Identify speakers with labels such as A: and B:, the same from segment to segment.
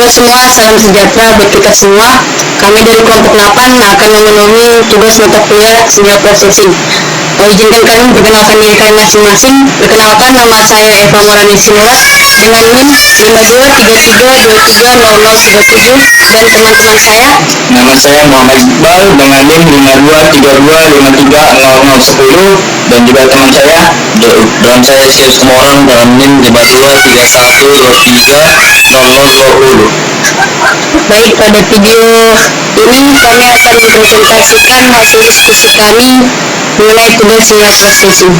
A: Halo semua, salam sejahtera buat kita semua. Kami dari kelompok 8 akan memenuhi tugas mata kuliah Senior Processing. Izinkan kami memperkenalkan diri kami masing-masing. Perkenalkan, nama saya Eva Morani Sinula dengan NIM 5233230037 dan teman-teman saya.
B: Nama saya Muhammad Iqbal dengan NIM 5232530010 dan juga teman saya dan saya Sius Kemoran dengan NIM 5231230020.
A: Baik, pada video ini kami akan mempresentasikan hasil diskusi kami mengenai tugas Senior Processing.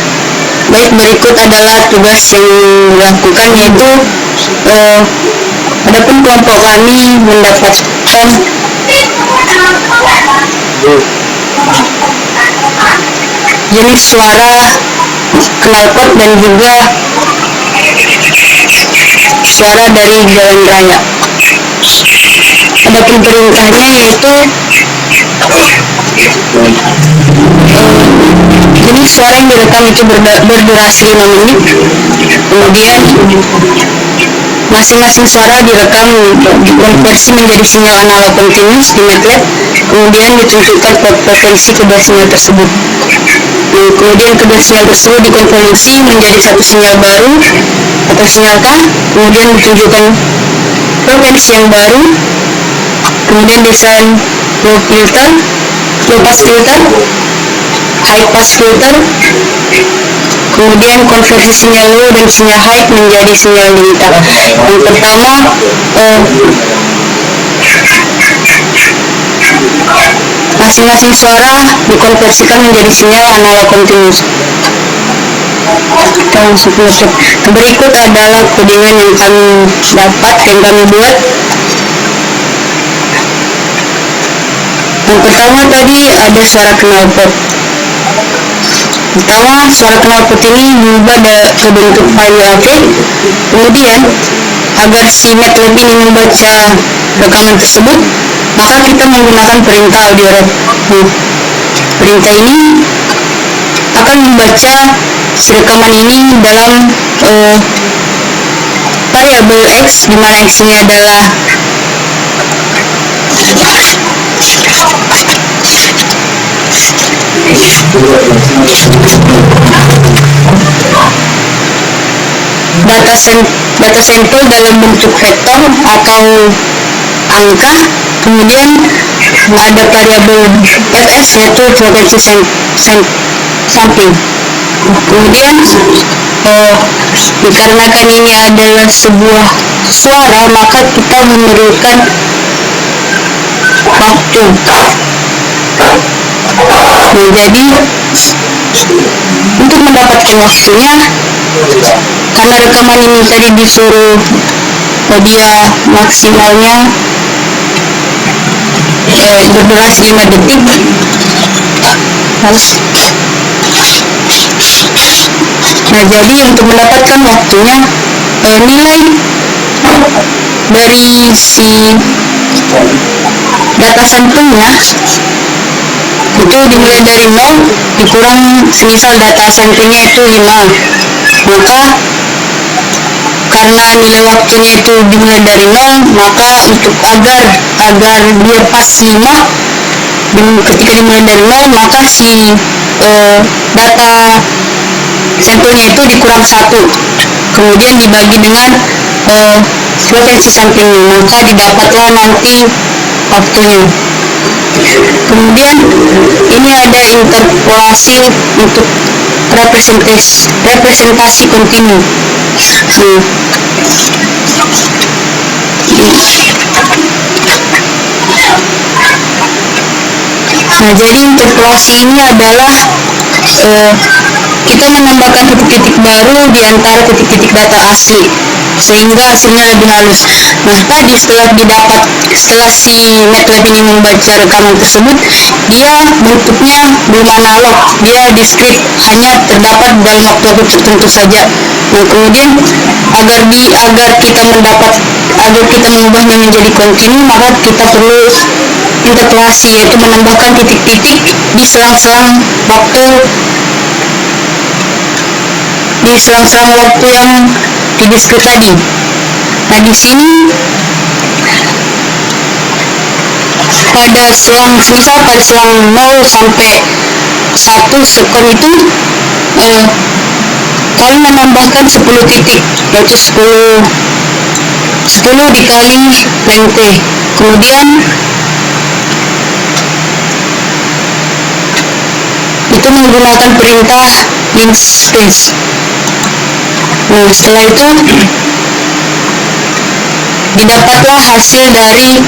A: Baik, berikut adalah tugas yang dilakukan, yaitu adapun kelompok kami mendapatkan jenis suara knalpot dan juga suara dari jalan raya. Adapun perintahnya yaitu jenis suara yang direkam itu berdurasi 5 menit. Kemudian masing-masing suara direkam dikonversi menjadi sinyal analog continuous di MATLAB, kemudian ditunjukkan frekuensi kedua sinyal tersebut. Kemudian kedua sinyal tersebut dikonvolusi menjadi satu sinyal baru atau sinyal K, kemudian ditunjukkan frekuensi yang baru, kemudian desain low pass filter, high pass filter, kemudian konversi sinyal low dan sinyal high menjadi sinyal limited. Yang pertama, masing-masing suara dikonversikan menjadi sinyal analog continuous. Berikut adalah codingan yang kami buat. Yang pertama tadi ada suara knalpot. Pertama, suara knalpot ini diubah ke bentuk file WAV. Kemudian agar si MATLAB ini membaca rekaman tersebut, maka kita menggunakan perintah audio ref. Perintah ini akan membaca si rekaman ini dalam variabel X, di mana X ini adalah data sampel dalam bentuk vektor atau angka. Kemudian ada variabel fs, yaitu frekuensi sampling. Kemudian dikarenakan ini adalah sebuah suara, maka kita memerlukan waktu. Jadi untuk mendapatkan waktunya, karena rekaman ini tadi disuruh dia maksimalnya berdurasi 5 detik. Nah, jadi untuk mendapatkan waktunya, nilai dari si data sampelnya itu dimulai dari 0 dikurang, semisal data sampelnya itu 5, maka karena nilai waktunya itu dimulai dari 0, maka untuk agar dia pas 5, ketika dimulai dari 0, maka si data sampelnya itu dikurang 1, kemudian dibagi dengan frekuensi sampelnya, maka didapatlah nanti waktunya. Kemudian ini ada interpolasi untuk representasi kontinu. Nah, jadi interpolasi ini adalah kita menambahkan titik-titik baru di antara titik-titik data asli sehingga hasilnya lebih halus. Nah, tadi setelah si MATLAB ini membaca rekaman tersebut, dia bentuknya belum analog, dia diskrit, hanya terdapat dalam waktu tertentu saja. Nah, kemudian agar kita mengubahnya menjadi kontinu, maka kita perlu interpolasi, yaitu menambahkan titik-titik di selang-selang waktu yang didiskrit tadi. Nah, di sini pada selang 0 sampai 1 sekon itu kalian menambahkan 10 titik, yaitu 10 dikali length. Kemudian itu menggunakan perintah linspace. Nah, setelah itu didapatlah hasil dari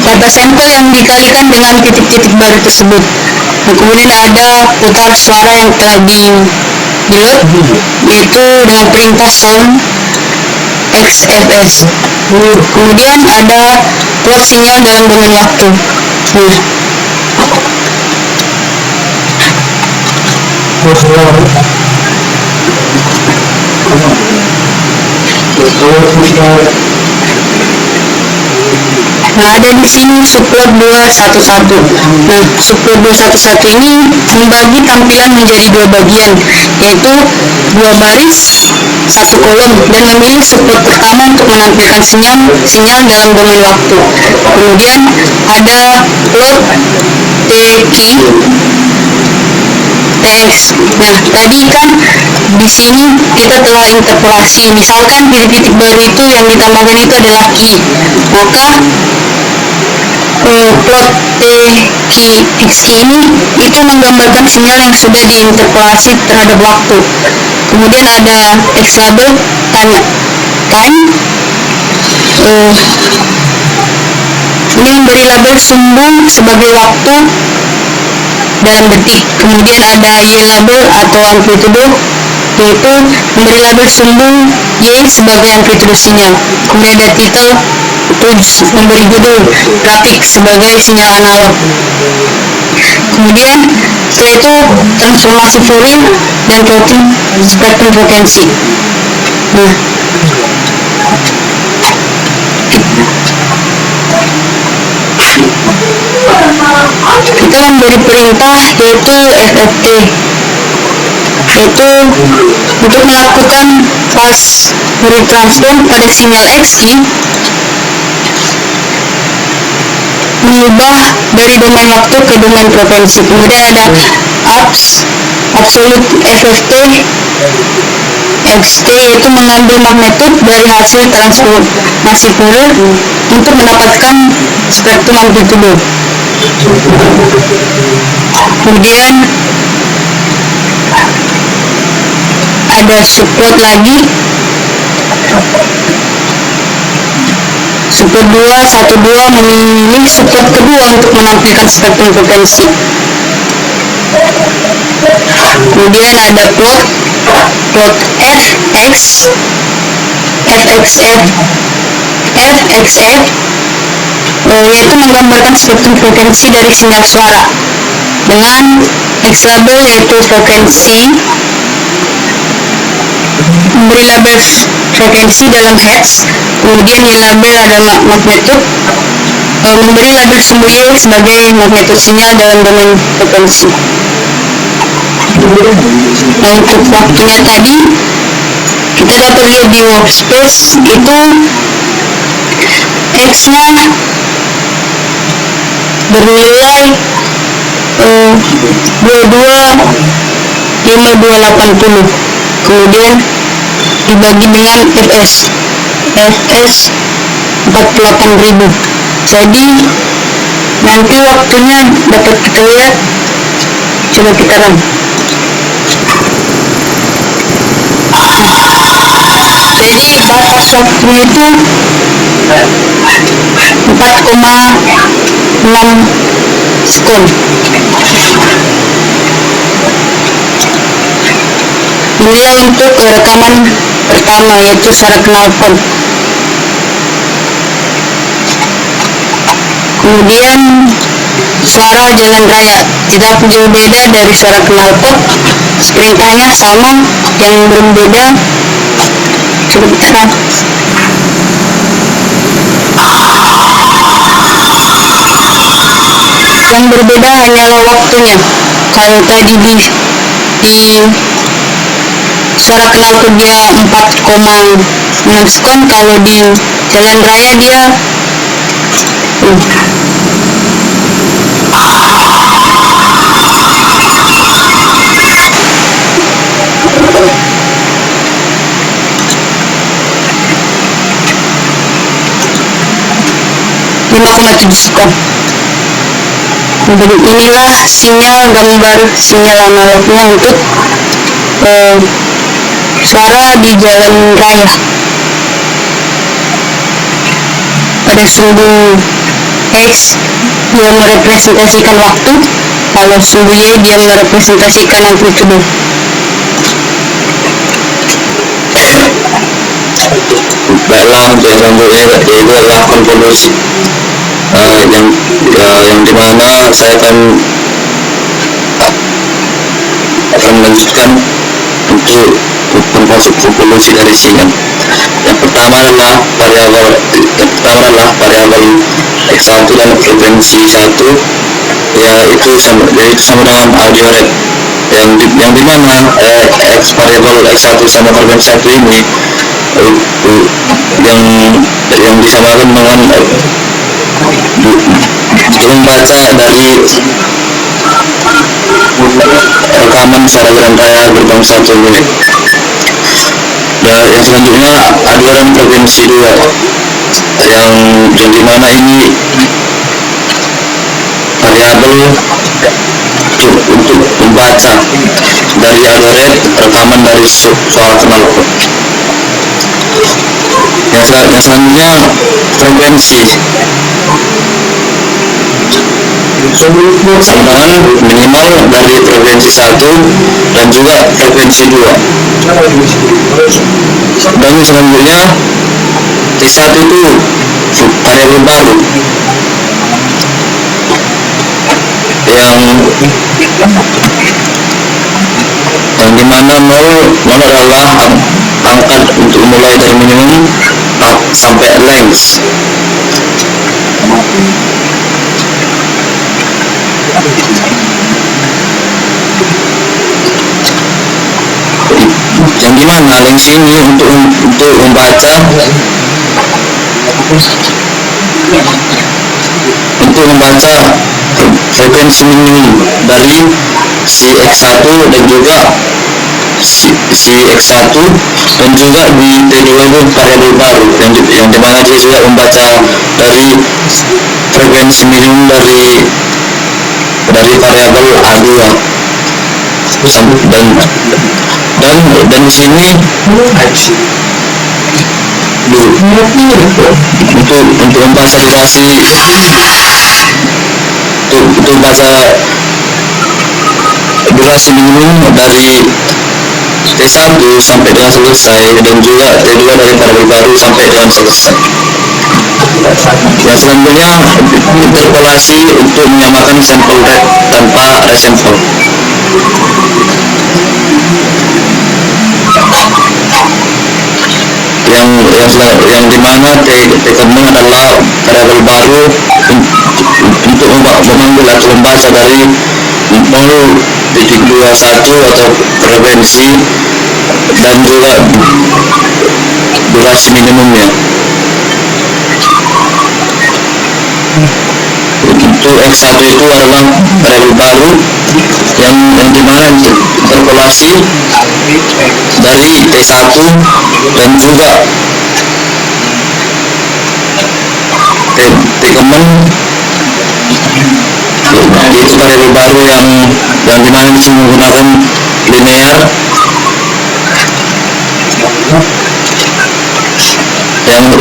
A: data sampel yang dikalikan dengan titik-titik baru tersebut. Nah, kemudian ada putar suara yang telah di-load, yaitu dengan perintah sound XFS. Kemudian ada plot sinyal dalam domain waktu. Nah, ada di sini subplot 211. Nah, subplot 211 ini membagi tampilan menjadi 2 bagian, yaitu 2 baris, 1 kolom, dan memilih subplot pertama untuk menampilkan sinyal dalam domain waktu. Kemudian ada plot TX. Nah, tadi kan di sini kita telah interpolasi, misalkan titik-titik baru itu yang ditambahkan itu adalah key, maka plot TX ini itu menggambarkan sinyal yang sudah diinterpolasi terhadap waktu. Kemudian ada X label time, ini memberi label sumbung sebagai waktu dalam detik. Kemudian ada Y label atau amplitude, yaitu memberi label sumbung Y sebagai amplitude sinyal. Kemudian ada title, itu memberi judul grafik sebagai sinyal analog. Kemudian setelah itu transformasi Fourier dan plotting spektrum frekuensi. Nah, kita memberi perintah yaitu FFT, yaitu untuk melakukan fast Fourier transform pada sinyal XY, mengubah dari domain waktu ke domain frekuensi. Kemudian ada absolute FFT XT, yaitu mengambil magnitude dari hasil transformasi Fourier untuk mendapatkan spektrum amplitude. Kemudian ada subplot lagi, subplot 212 memilih subplot kedua untuk menampilkan spektrum frekuensi. Kemudian ada plot FXF yaitu menggambarkan spektrum frekuensi dari sinyal suara dengan X label yaitu frekuensi, memberi label frekuensi dalam hertz. Kemudian Y label adalah magnitude, memberi label sumbu Y sebagai magnitude sinyal dalam domain frekuensi. Nah, untuk waktunya tadi kita dapat lihat di workspace itu X nya bernilai 225280, kemudian dibagi dengan Fs 48.000. Jadi nanti waktunya dapat kita lihat, coba kita run. Jadi batas waktunya itu 4,6 sekon. Inilah untuk rekaman pertama, yaitu suara knalpot. Kemudian suara jalan raya tidak jauh beda dari suara knalpot, perintahnya sama, yang berbeda coba kita run. Yang berbeda hanyalah waktunya. Kalau tadi di suara knalpot dia 4,6 Memasukkan kalau di jalan raya dia (5,7 sekon). Inilah sinyal gambar sinyal analognya untuk suara di jalan raya. Pada sumbu X dia merepresentasikan waktu, kalau sumbu Y dia merepresentasikan amplitude.
B: Baiklah, untuk yang selanjutnya yaitu adalah konvolusi, yang dimana saya akan melanjutkan untuk konvolusi dari sini. Yang pertama adalah variabel X1 dan frekuensi 1, yaitu sama dengan audio rate, yang dimana variabel X1 sama frekuensi 1 ini yang disamakan dengan membaca dari rekaman suara jalan raya gerbang 1 ini. Dan yang selanjutnya aduan frekuensi 2, yang dimana ini variabel untuk membaca dari audio rate rekaman dari suara knalpot. Yang selanjutnya frekuensi sama dengan minimal dari frekuensi 1 dan juga frekuensi 2. Dan selanjutnya T1 itu variabel baru yang dimana 0 adalah angka untuk mulai dari minimum sampai length. Yang dimana length ini untuk membaca frekuensi minimum dari si X1 dan juga si X1 dan juga di T2 itu variabel baru yang dimana dia juga membaca dari frekuensi minimum dari variabel A2 dan di sini untuk membaca durasi minimum dari T1 sampai dengan selesai dan juga T2 dari variabel baru sampai dengan selesai. Yang selanjutnya interpolasi untuk menyamakan sampel rate tanpa resample. Yang dimana T0 adalah variabel baru untuk memanggil atau membaca dari 0.21 atau frekuensi dan juga durasi minimumnya. Untuk X1 itu adalah variabel baru yang dimana interpolasi dari T1 dan juga T-common, yaitu variabel baru yang dimana bisa menggunakan linear.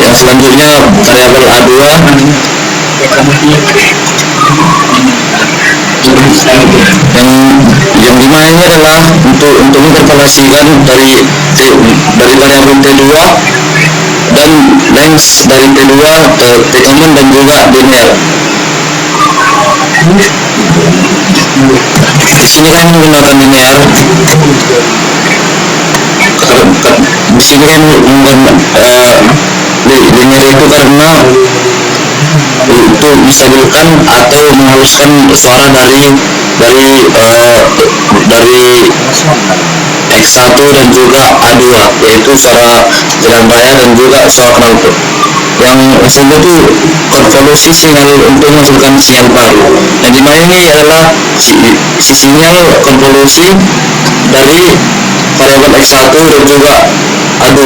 B: Yang selanjutnya variabel A2 yang dimana ini adalah untuk menginterpolasikan dari variabel T2 dan length dari T2 ke T-common dan juga linear. Di sini kan menggunakan linear. Di sini kan linear itu karena untuk menstabilkan atau menghaluskan suara dari X1 dan juga A2, yaitu suara jalan raya dan juga suara knalpot. Yang selanjutnya itu konvolusi sinyal untuk menghasilkan sinyal baru. Yang dimana ini adalah si sinyal konvolusi dari variabel X1 dan juga A2,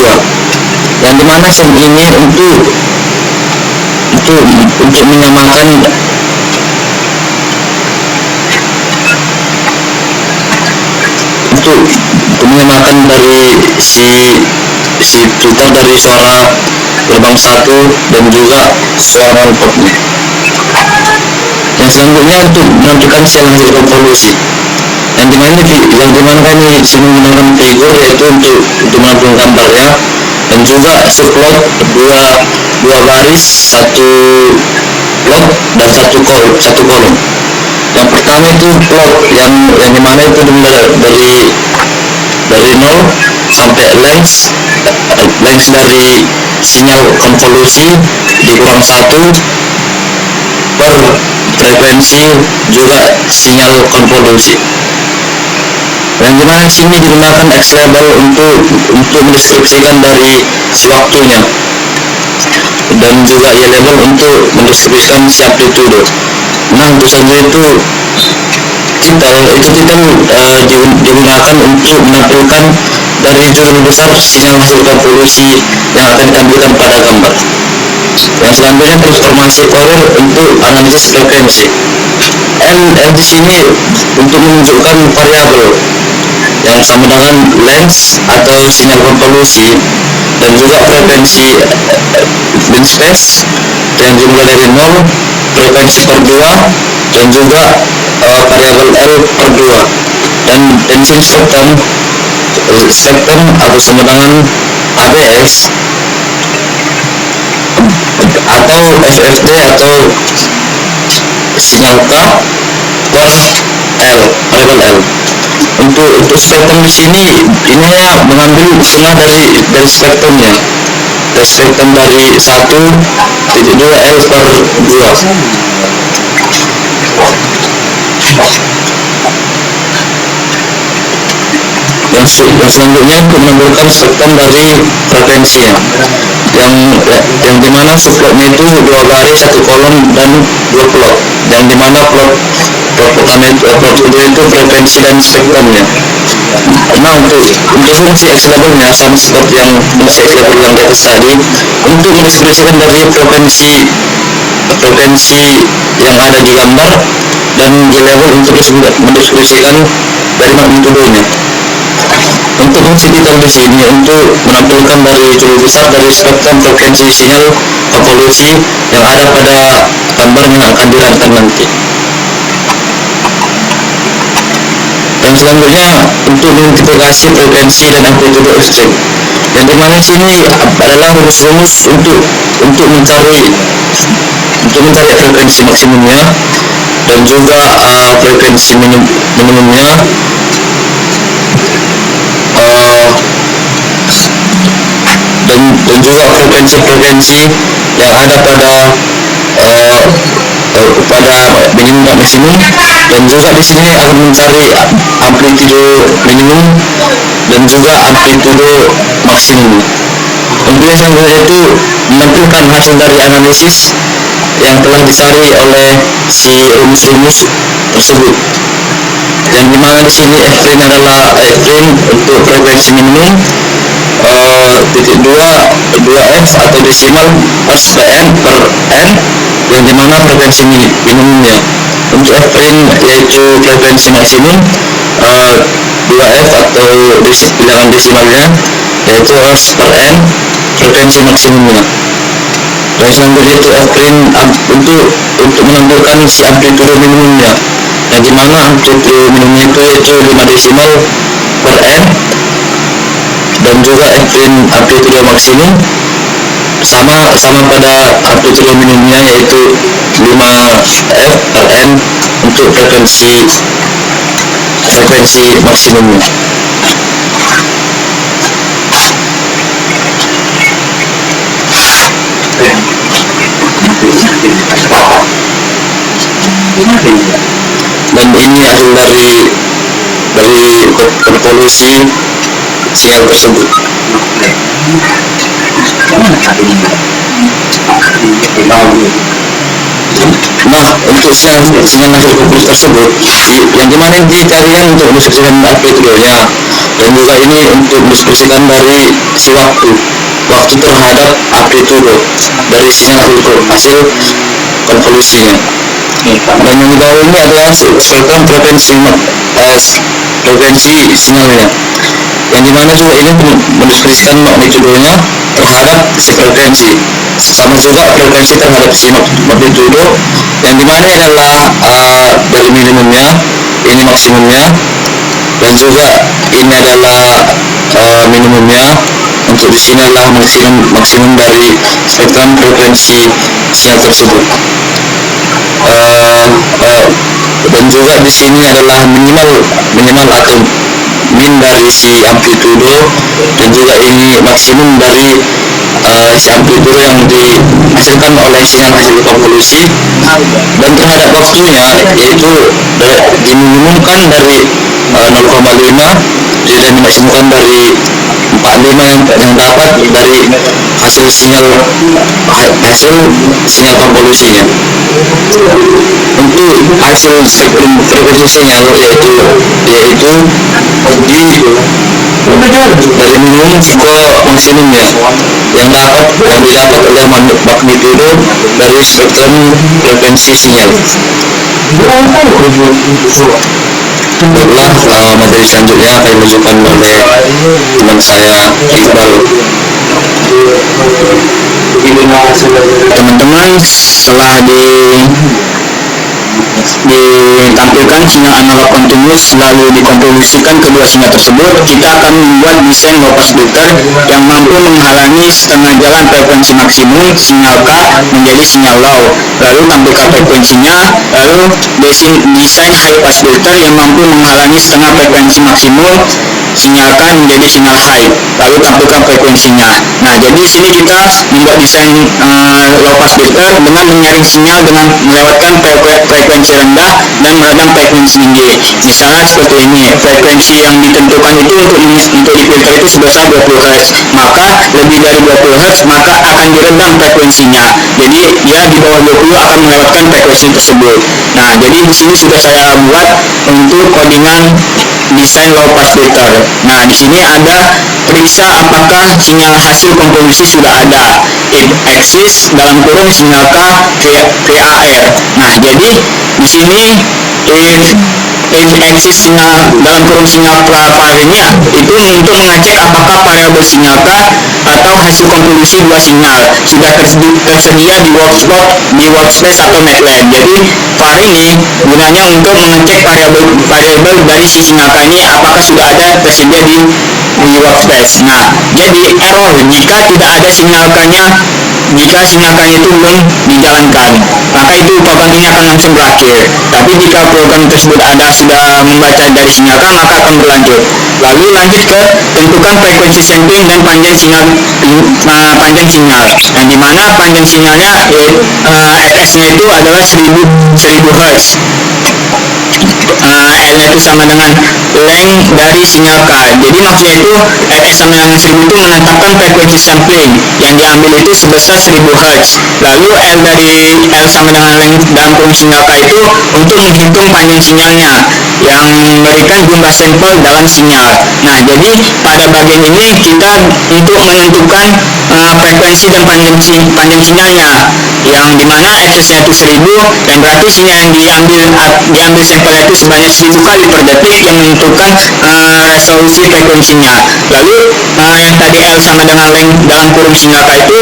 B: yang dimana ini untuk menyamakan dari si filter dari suara gelombang 1 dan juga suara knalpotnya. Yang selanjutnya untuk menentukan sel hasil konvolusi, yang dimana kami menggunakan figur, yaitu untuk menentukan gambarnya, dan juga subplot dua baris, satu plot dan satu kolom. Yang pertama itu plot yang dimana itu dari 0 sampai length dari sinyal konvolusi dikurang 1 per frekuensi juga sinyal konvolusi. Yang dimana sini digunakan X label untuk mendeskripsikan dari si waktunya, dan juga Y label untuk mendeskripsikan si amplitude. Nah, untuk saja itu titel digunakan untuk menampilkan dari jumlah besar sinyal hasil konvolusi yang akan ditampilkan pada gambar. Yang selanjutnya transformasi Fourier untuk analisis frekuensi. L di sini untuk menunjukkan variabel yang sama dengan length atau sinyal konvolusi, dan juga frekuensi band space yang dimulai dari 0, frekuensi per 2, dan juga variabel L per 2, dan tension spektrum atau sama dengan ABS atau FFT atau sinyal K per L, variabel L. Untuk spektrum di sini ini hanya mengambil setengah dari spektrumnya, dari spektrum dari 1.2 L per 2. Yang selanjutnya untuk menentukan spektrum dari frekuensinya, yang dimana subplotnya itu 2 baris, 1 kolom dan 2 plot, yang dimana plot pertama itu frekuensi dan spektrumnya. Nah, untuk fungsi X labelnya sama seperti yang fungsi X label yang di atas tadi, untuk mendeskripsikan dari frekuensi yang ada di gambar, dan Y label untuk mendeskripsikan dari magnitudenya. Untuk fungsi titel di sini untuk menampilkan dari jumlah besar dari spektrum frekuensi sinyal konvolusi yang ada pada gambar yang akan dirancang nanti. Yang selanjutnya untuk mengidentifikasi frekuensi dan amplitude ekstrim, yang dimana sini adalah rumus-rumus untuk mencari frekuensi maksimumnya dan juga frekuensi minimumnya, dan juga frekuensi yang ada pada minimum dan maksimum, dan juga di sini akan mencari amplitude minimum dan juga amplitude maksimum. Kemudian selanjutnya itu menampilkan hasil dari analisis yang telah dicari oleh si rumus-rumus tersebut, yang dimana di sini F' adalah F' untuk frekuensi minimum, titik 2F atau desimal Pn per n, yang dimana frekuensi minimumnya. Untuk F' yaitu frekuensi maksimum, 2F atau bilangan desimalnya yaitu Hz per n, frekuensi maksimumnya. Dan selanjutnya itu F' untuk menentukan si amplitude minimumnya, yang dimana amplitude minimumnya itu yaitu 5 desimal per n, dan juga amplitude maksimum sama pada amplitude minimumnya yaitu 5F per n untuk frekuensi maksimumnya. Dan ini hasil dari konvolusi sinyal tersebut. Nah, untuk sinyal mikrofon tersebut, yang dimana dicarikan untuk mendeskripsikan amplitudonya, dan juga ini untuk mendeskripsikan dari si waktu terhadap amplitudo dari sinyal hasil konvolusinya. Dan yang di bawah ini adalah spektrum frekuensi sinyalnya, yang dimana juga ini mendeskripsikan magnitudonya terhadap si frekuensi, sama juga frekuensi terhadap si magnitudo, yang dimana ini adalah dari minimumnya, ini maksimumnya, dan juga ini adalah minimumnya. Untuk di sini adalah maksimum dari spektrum frekuensi sinyal tersebut. Dan juga di sini adalah minimal atau min dari si amplitudo, dan juga ini maksimum dari si amplitudo yang dihasilkan oleh sinyal hasil konvolusi. Dan terhadap waktunya, yaitu diminimumkan dari 0,5 dan dimaksimumkan dari 45 yang dapat dari hasil sinyal konvolusinya. Untuk hasil spektrum frekuensi sinyal yaitu dari minimum ke maksimumnya yang didapat oleh magnitudo dari spektrum frekuensi sinyal. Baiklah, materi selanjutnya akan dimasukkan oleh teman saya Iqbal.
C: Teman-teman, setelah ditampilkan sinyal analog kontinus lalu dikonvolusikan kedua sinyal tersebut, kita akan membuat desain low pass filter yang mampu menghalangi setengah jalan frekuensi maksimum sinyal K menjadi sinyal low, lalu tampilkan frekuensinya, lalu desain high pass filter yang mampu menghalangi setengah frekuensi maksimum sinyal K menjadi sinyal high, lalu tampilkan frekuensinya. Nah, jadi di sini kita membuat desain low pass filter dengan menyaring sinyal dengan melewatkan frekuensi rendah dan meredam frekuensi tinggi. Misalnya seperti ini, frekuensi yang ditentukan itu untuk di filter itu sebesar 20 Hz, maka lebih dari 20 Hz maka akan diredam frekuensinya. Jadi ya di bawah 20 akan melewatkan frekuensi tersebut. Nah, jadi di sini sudah saya buat untuk codingan desain low pass filter. Nah, di sini ada periksa apakah sinyal hasil konvolusi sudah ada. It exists dalam kurung sinyal K VAR. Nah, jadi di sini if exists sinyal dalam kurung sinyal VAR ini itu untuk mengecek apakah variabel sinyal K atau hasil konvolusi dua sinyal sudah tersedia di workspace atau MATLAB. Jadi VAR ini gunanya untuk mengecek variabel dari si sinyal K ini apakah sudah ada tersedia di workspace. Nah, jadi error jika tidak ada sinyal K-nya, jika sinyal K-nya itu belum dijalankan, maka itu program ini akan langsung berakhir. Tapi jika program tersebut sudah membaca dari sinyal K, maka akan berlanjut. Lalu lanjut ke tentukan frekuensi sampling dan panjang sinyal. Yang dimana panjang sinyalnya fs-nya itu adalah 1000 Hz. L itu sama dengan length dari sinyal K. Jadi maksudnya itu fs sama dengan 1000 itu menetapkan frekuensi sampling yang diambil itu sebesar 1000 Hz. Lalu L dari L sama dengan length dalam kurung sinyal K itu untuk menghitung panjang sinyalnya yang memberikan jumlah sampel dalam sinyal. Nah, jadi pada bagian ini kita untuk menentukan frekuensi dan panjang sinyalnya, yang dimana fs-nya itu 1000 dan berarti sinyal yang diambil sampel itu sebanyak 1000 kali per detik yang menentukan resolusi frekuensinya. Lalu yang tadi L sama dengan length dalam kurung sinyal K itu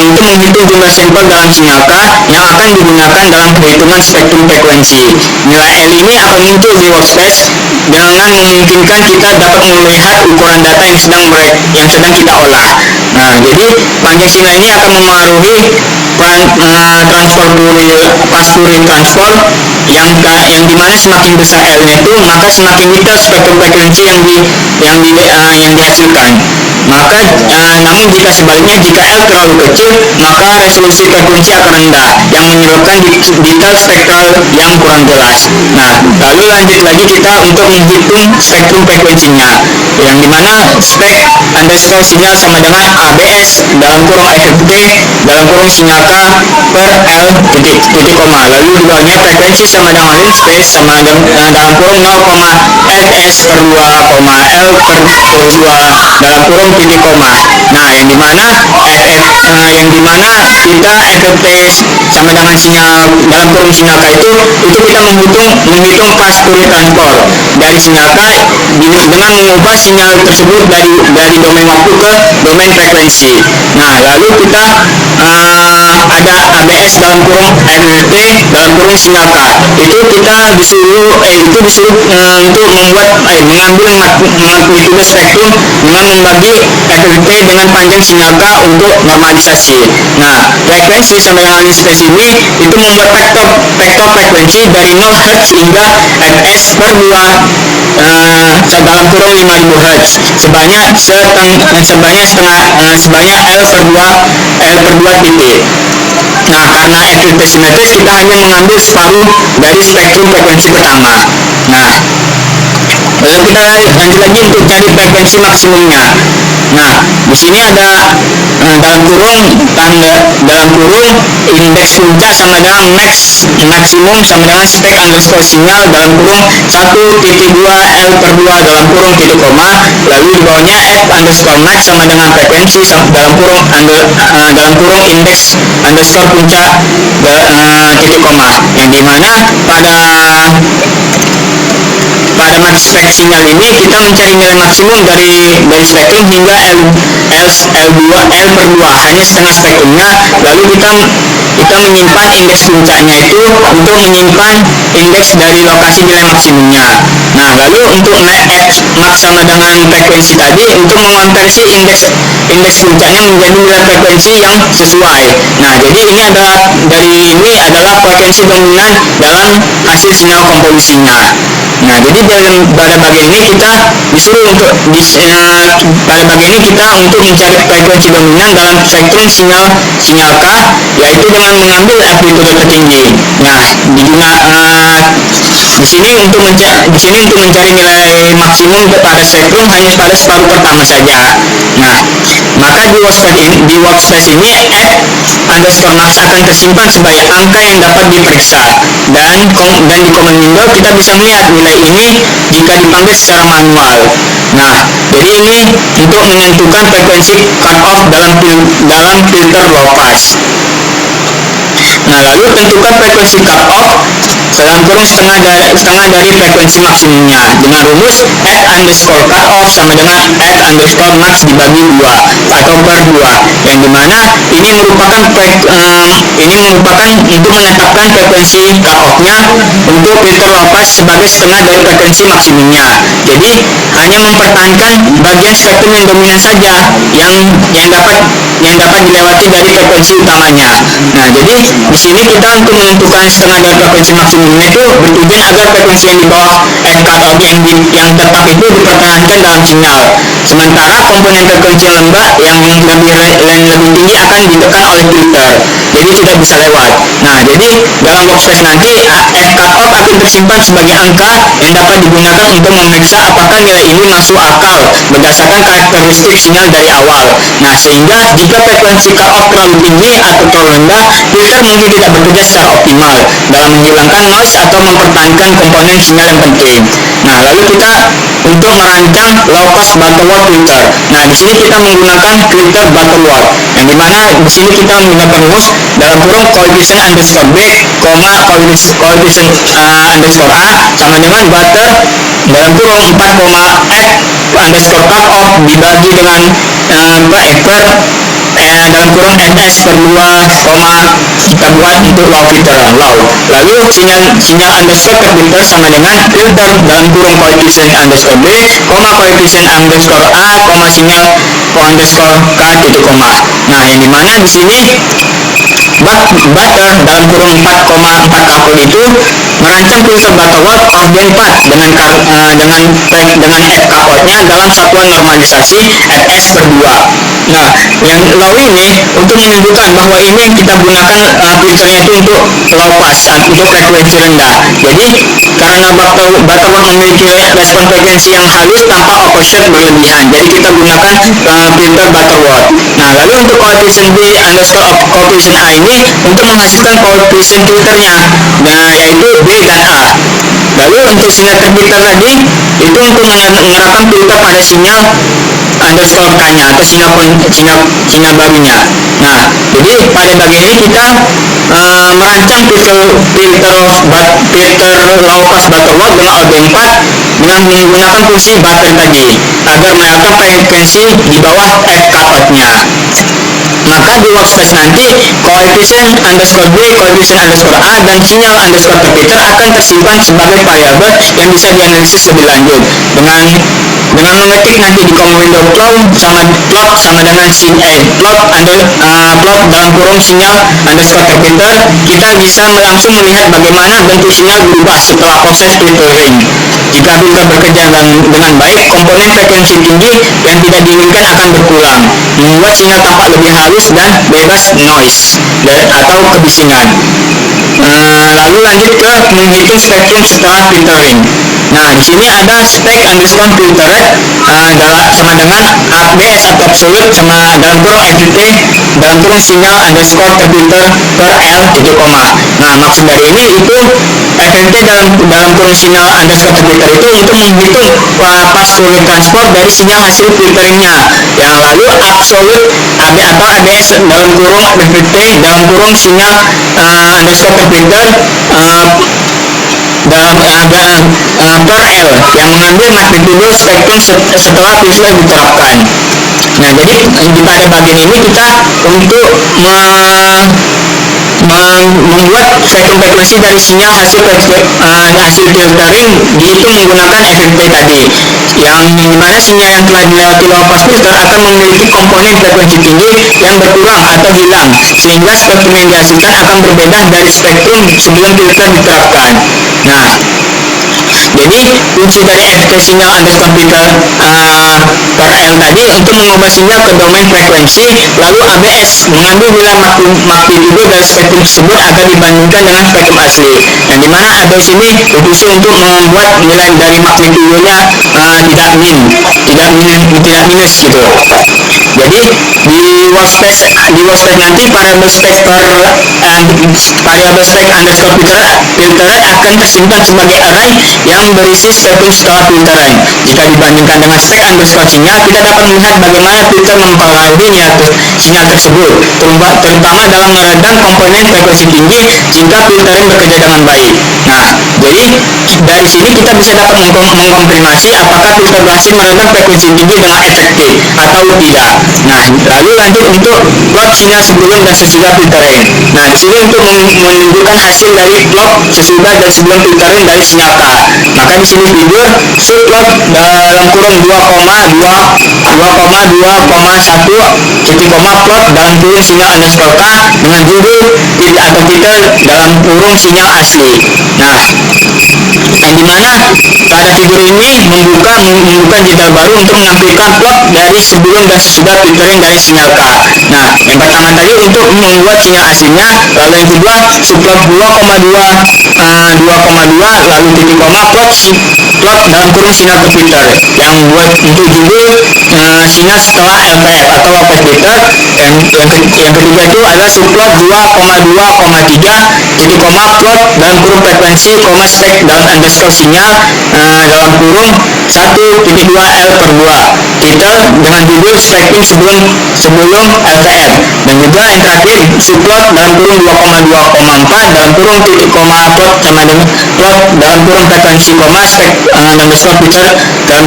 C: untuk menghitung jumlah sampel dalam sinyal K yang akan digunakan dalam perhitungan spektrum frekuensi. Nilai L ini akan muncul di workspace dengan memungkinkan kita dapat melihat ukuran data yang sedang kita olah. Nah, jadi panjang sinyal ini akan memengaruhi transfer Fourier transform yang dimana semakin besar L-nya itu maka semakin detail spektrum frekuensi yang dihasilkan. Maka namun jika sebaliknya, jika L terlalu kecil, maka resolusi frekuensi akan rendah yang menyebabkan detail spektral yang kurang jelas. Nah, lalu lanjut lagi kita untuk menghitung spektrum frekuensinya, yang dimana spek underscore sinyal sama dengan ABS dalam kurung FFT dalam kurung sinyal K per L titik koma. Lalu di bawahnya frekuensi sama dengan range space sama dengan dalam kurung 0,fs per 2, L per 2 dalam kurung titik koma. Nah, yang dimana kita FFT sama dengan sinyal dalam kurung sinyal K itu kita menghitung fast Fourier transform dari sinyal K dengan mengubah sinyal tersebut dari domain waktu ke domain frekuensi. Nah, lalu kita ada ABS dalam kurung FFT dalam kurung sinyal K. Itu kita disuruh untuk mengambil magnitudo spektrum dengan membagi FFT dengan panjang sinyal K untuk normalisasi. Nah, frekuensi sama dengan space ini itu membuat vektor frekuensi dari 0 Hz hingga Fs per 2 dalam kurung 5000 Hz sebanyak L per 2 titik. Nah, karena FFT simetris kita hanya mengambil separuh dari spektrum frekuensi pertama. Nah, lalu kita lanjut lagi untuk cari frekuensi maksimumnya. Nah, di sini ada dalam kurung indeks puncak sama dengan maksimum sama dengan spek underscore sinyal dalam kurung 1.2 L per 2 dalam kurung titik koma. Lalu di bawahnya f underscore max sama dengan frekuensi dalam kurung indeks underscore puncak titik koma. Yang dimana pada max spek sinyal ini kita mencari nilai maksimum dari spektrum hingga L per 2 hanya setengah spektrumnya. Lalu kita menyimpan indeks puncaknya itu untuk menyimpan indeks dari lokasi nilai maksimumnya. Nah, lalu untuk f max sama dengan frekuensi tadi untuk mengonversi indeks puncaknya menjadi nilai frekuensi yang sesuai. Nah, jadi ini adalah frekuensi dominan dalam hasil sinyal konvolusinya. Nah, jadi pada bagian ini kita disuruh untuk mencari frekuensi dominan dalam spektrum sinyal K, yaitu dengan mengambil amplitude tertinggi. Nah, di sini untuk mencari nilai maksimum pada spektrum hanya pada separuh pertama saja. Nah, maka di workspace ini f underscore max akan tersimpan sebagai angka yang dapat diperiksa, dan di command window kita bisa melihat nilai ini jika dipanggil secara manual. Nah, jadi ini untuk menentukan frekuensi cutoff dalam filter low pass. Nah, lalu tentukan frekuensi cutoff dalam kurung setengah dari frekuensi maksimumnya dengan rumus f underscore cutoff sama dengan f underscore max dibagi 2 atau per 2, yang dimana ini merupakan untuk menetapkan frekuensi cutoff-nya untuk filter low pass sebagai setengah dari frekuensi maksimumnya. Jadi hanya mempertahankan bagian spektrum yang dominan saja yang dapat dilewati dari frekuensi utamanya. Nah, jadi di sini kita untuk menentukan setengah dari frekuensi maksimumnya itu bertujuan agar frekuensi yang di bawah f cutoff yang tetap itu dipertahankan dalam sinyal. Sementara komponen frekuensi yang lembab yang lebih tinggi akan ditekan oleh filter, jadi tidak bisa lewat. Nah, jadi dalam workspace nanti f cutoff akan tersimpan sebagai angka yang dapat digunakan untuk memeriksa apakah nilai ini masuk akal berdasarkan karakteristik sinyal dari awal. Nah, sehingga jika frekuensi cutoff terlalu tinggi atau terlalu rendah, filter mungkin tidak bekerja secara optimal dalam menghilangkan noise atau mempertahankan komponen sinyal yang penting. Nah, lalu kita untuk merancang low pass Butterworth filter. Nah, di sini kita menggunakan filter Butterworth, yang dimana di sini kita menggunakan rumus dalam kurung coefficient underscore b, coefficient underscore a sama dengan butter dalam kurung 4, f underscore cutoff dibagi dengan dalam kurung ns per 2, kita buat untuk low filter low. Lalu sinyal underscore terfilter sama dengan filter dalam kurung coefficient underscore b, coefficient underscore a, sinyal underscore k titik koma. Nah, yang dimana di sini butter dalam kurung 4,4 kapul itu merancang filter Butterworth of band part dengan FK-outnya dalam satuan normalisasi Fs/2. Nah, yang law ini untuk menunjukkan bahwa ini yang kita gunakan filternya itu untuk low pass, untuk frekuensi rendah. Jadi karena Butterworth memiliki respon frekuensi yang halus tanpa overshoot berlebihan, jadi kita gunakan filter Butterworth. Nah, lalu untuk koefisien B underscore of koefisien A ini untuk menghasilkan koefisien filternya, yaitu B dan A. Lalu untuk sinyal terfilter tadi itu untuk menerapkan filter pada sinyal underscore K-nya atau sinyal barunya. Nah, jadi pada bagian ini kita merancang filter low pass Butterworth dengan OB4 dengan menggunakan fungsi button tadi agar mendapatkan frekuensi di bawah FK-outnya. Maka di workspace nanti koefisien underscore B, koefisien underscore A, dan sinyal underscore terfilter akan tersimpan sebagai variabel yang bisa dianalisis lebih lanjut dengan memetik nanti di command window plot sama dengan plot dalam kurung sinyal underscore terfilter, kita bisa langsung melihat bagaimana bentuk sinyal berubah setelah proses filtering. Jika filter bekerja dengan baik, komponen frekuensi tinggi yang tidak diinginkan akan berkurang, membuat sinyal tampak lebih halus dan bebas noise atau kebisingan. Lalu lanjut ke menghitung spektrum setelah filtering. Nah, di sini ada spek underscore filtered sama dengan ABS atau absolute sama dalam kurung FFT dalam kurung sinyal underscore terfilter per L titik koma. Nah, maksud dari ini itu FFT dalam kurung sinyal underscore terfilter itu untuk menghitung pas volume transport dari sinyal hasil filteringnya. Yang lalu absolute AB atau ABS dalam kurung FFT dalam kurung sinyal underscore terfilter per L yang mengambil magnitudo spektrum setelah filter diterapkan. Nah, jadi pada bagian ini kita untuk membuat spektrum frekuensi dari sinyal hasil filtering dihitung menggunakan FFT tadi, yang dimana sinyal yang telah dilewati low pass filter akan memiliki komponen frekuensi tinggi yang berkurang atau hilang, sehingga spektrum yang dihasilkan akan berbeda dari spektrum sebelum filter diterapkan. Nah, jadi fungsi dari FFT sinyal underscore filter per L tadi untuk mengubah sinyal ke domain frekuensi, lalu ABS mengambil nilai magnitudo dari spektrum tersebut agar dibandingkan dengan spektrum asli, yang dimana ABS ini berfungsi untuk membuat nilai dari magnitudonya tidak minus gitu. Jadi di workspace nanti variabel spek underscore filter akan tersimpan sebagai array yang berisi spektrum setelah filtering. Jika dibandingkan dengan spek underscore sinyal, kita dapat melihat bagaimana filter mempengaruhi sinyal tersebut, terutama dalam meredam komponen frekuensi tinggi jika filtering bekerja dengan baik. Nah, jadi dari sini kita bisa dapat mengkonfirmasi apakah filter berhasil meredam frekuensi tinggi dengan efektif atau tidak. Nah, lalu lanjut untuk plot sinyal sebelum dan sesudah filtering. Nah, di sini untuk menunjukkan hasil dari plot sesudah dan sebelum filtering dari sinyal K. Maka di sini figur subplot dalam kurung 2,2,1 titik koma plot dalam kurung sinyal underscore K dengan judul atau titel dalam kurung sinyal asli. Nah, yang dimana pada figur ini membuka jadwal baru untuk menampilkan plot dari sebelum dan sesudah filtering dari sinyal K. Nah, yang pertama tadi untuk membuat sinyal aslinya, lalu yang kedua subplot 2,2 lalu titik koma plot dalam kurung sinyal terfilter yang membuat untuk judul sinyal setelah LPF atau low pass filter. Yang ketiga itu adalah subplot 2,2,3 titik koma plot dalam kurung frekuensi spek dalam underscore sinyal dalam kurung 1.2 L/2 titel dengan judul spektrum sebelum LPF. Dan juga yang terakhir subplot dalam kurung 2,2,4 dalam kurung titik koma plot sama dengan plot dalam kurung frekuensi spek underscore filter dalam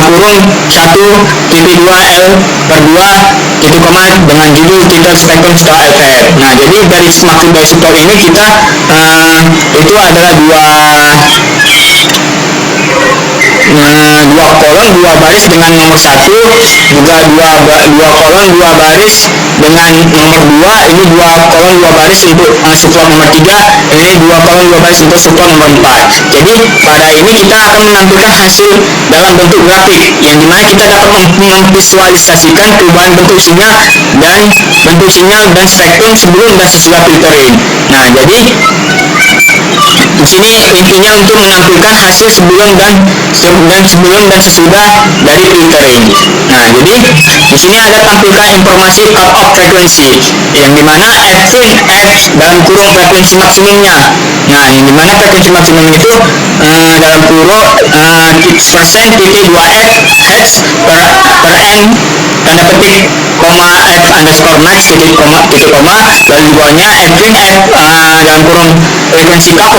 C: kurung 1.2 L/2 titik koma dengan judul titel spektrum setelah LPF. Nah, jadi dari maksud dari subplot ini kita itu adalah dua kolon dua baris dengan nomor 1, juga dua kolon dua baris dengan nomor 2, ini dua kolon dua baris untuk support nomor 3, ini dua kolon dua baris untuk support nomor 4. Jadi pada ini kita akan menampilkan hasil dalam bentuk grafik yang dimana kita dapat memvisualisasikan perubahan bentuk sinyal dan spektrum sebelum dan sesudah filtering. Nah, jadi di sini intinya untuk menampilkan hasil sebelum dan sesudah dari filtering. Nah, jadi di sini ada tampilkan informasi cut off frekuensi yang dimana Fin F dalam kurung frekuensi maksimumnya. Nah, yang dimana frekuensi maksimum itu dalam kurung persen titik 2F Hertz per N tanda petik koma F underscore max titik koma lalu di bawahnya Fin F dalam kurung frekuensi dalam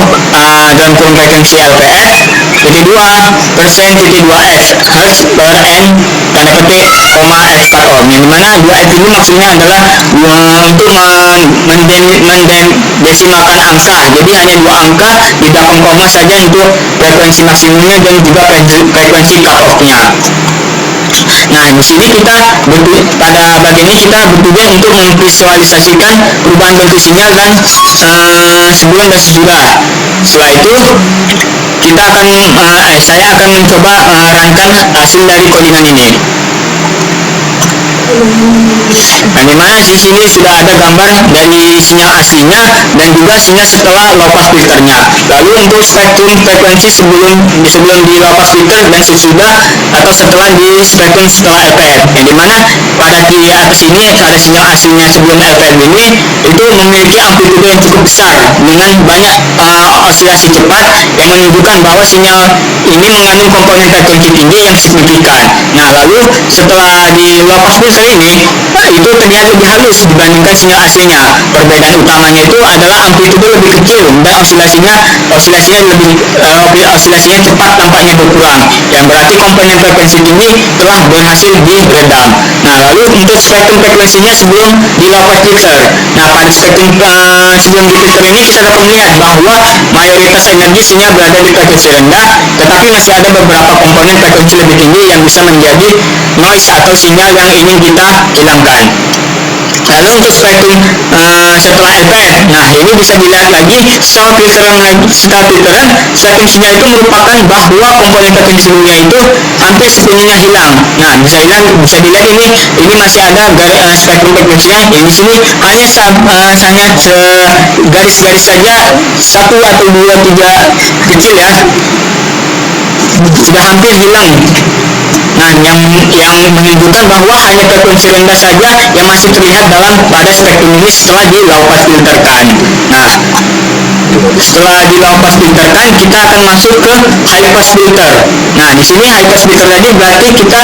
C: kurung frekuensi LPF titik 2 persen titik 2F Hertz per N tanda petik koma F cut off, yang dimana 2F ini maksudnya adalah untuk mendesimalkan angka, jadi hanya 2 angka di belakang koma saja untuk frekuensi maksimumnya dan juga frekuensi cut off-nya. Nah, di sini kita pada bagian ini kita bertujuan untuk memvisualisasikan perubahan bentuk sinyal dan sebelum dan sesudah. Setelah itu saya akan mencoba rangkan hasil dari codingan ini. Nah, dimana di sini sudah ada gambar dari sinyal aslinya dan juga sinyal setelah low pass filternya. Lalu untuk spektrum frekuensi sebelum di low pass filter dan sesudah atau setelah di spektrum setelah LPF. Yang dimana pada di atas ini ada sinyal aslinya sebelum LPF ini itu memiliki amplitude yang cukup besar dengan banyak osilasi cepat yang menunjukkan bahwa sinyal ini mengandung komponen frekuensi tinggi yang signifikan. Nah, lalu setelah di low pass filter ini itu terlihat lebih halus dibandingkan sinyal aslinya. Perbedaan utamanya itu adalah amplitude lebih kecil dan osilasinya cepat tampaknya berkurang, yang berarti komponen frekuensi tinggi telah berhasil diredam. Nah, lalu untuk spektrum frekuensinya sebelum di low pass filter. Nah, pada spektrum sebelum di filter ini kita dapat melihat bahwa mayoritas energi sinyal berada di frekuensi rendah, tetapi masih ada beberapa komponen frekuensi lebih tinggi yang bisa menjadi noise atau sinyal yang ingin kita hilangkan. Lalu untuk spektrum setelah LPF, nah ini bisa dilihat lagi setelah filteran spektrum sinyal itu merupakan bahwa komponen frekuensi sebelumnya itu hampir sepenuhnya hilang. Nah, bisa dilihat ini masih ada spektrum frekuensinya yang di sini hanya garis-garis saja 1 atau 2 3 kecil ya, sudah hampir hilang. Nah, yang menunjukkan bahwa hanya frekuensi rendah saja yang masih terlihat pada spektrum ini setelah di low pass filterkan. Nah, setelah di low pass filterkan kita akan masuk ke high pass filter. Nah, di sini high pass filter tadi berarti kita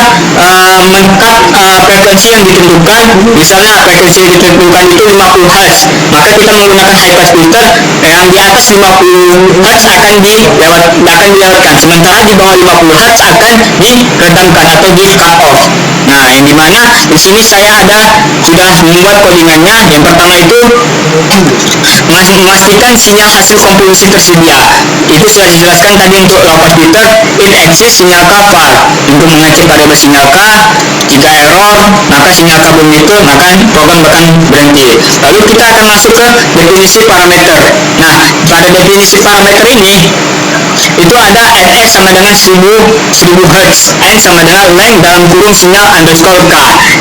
C: mengkat frekuensi yang ditentukan. Misalnya frekuensi yang ditentukan itu 50 Hz, maka kita menggunakan high pass filter yang di atas 50 Hz akan dilewatkan, sementara di bawah 50 Hz akan diredamkan atau di cut off. Nah, yang dimana di sini saya sudah membuat codingannya. Yang pertama itu memastikan sinyal hasil komposisi tersedia. Itu sudah dijelaskan tadi untuk low pass filter. If exist sinyal K var untuk mengecek variabel sinyal K. Jika error maka sinyal K belum itu, maka program akan berhenti. Lalu kita akan masuk ke definisi parameter. Nah, pada definisi parameter ini itu ada Rs sama dengan 1000 Hz, N sama dengan length dalam kurung sinyal underscore K,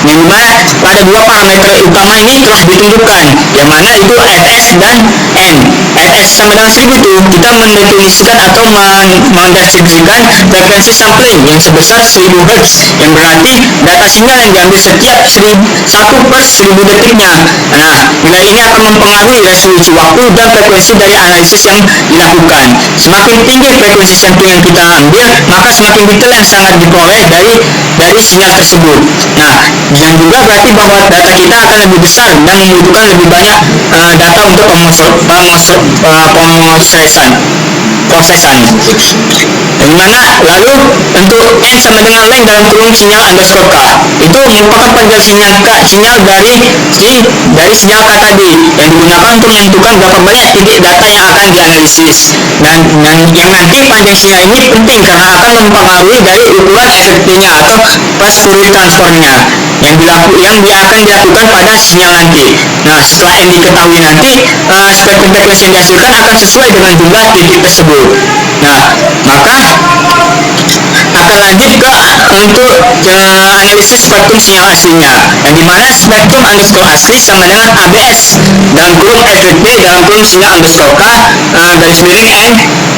C: yang dimana pada dua parameter utama ini telah ditentukan, yang mana itu Rs dan N. Rs sama dengan 1000 itu kita mendefinisikan atau mendeskripsikan frekuensi sampling yang sebesar 1000 Hz, yang berarti data sinyal yang diambil setiap 1/1000 detiknya. Nah, nilai ini akan mempengaruhi resolusi waktu dan frekuensi dari analisis yang dilakukan. Semakin tinggi frekuensi sampling yang kita ambil, maka semakin detail yang sangat diperoleh dari sinyal tersebut. Nah, dan juga berarti bahwa data kita akan lebih besar dan membutuhkan lebih banyak data untuk pemrosesan. prosesan. Yang mana lalu untuk N sama dengan length dalam kurung sinyal underscore K itu merupakan panggilan sinyal dari sinyal K tadi yang digunakan untuk menentukan berapa banyak titik data yang akan dianalisis, dan yang nanti panjang sinyal ini penting karena akan mempengaruhi dari ukuran FFT-nya atau fast Fourier transform-nya yang akan dilakukan pada sinyal nanti. Nah, setelah N diketahui nanti, spektrum frekuensi yang dihasilkan akan sesuai dengan jumlah titik tersebut. Nah, maka akan lanjut ke untuk analisis spektrum sinyal aslinya, yang dimana spektrum underscore asli sama dengan ABS dalam kurung FFT dalam kurung sinyal underscore K garis miring N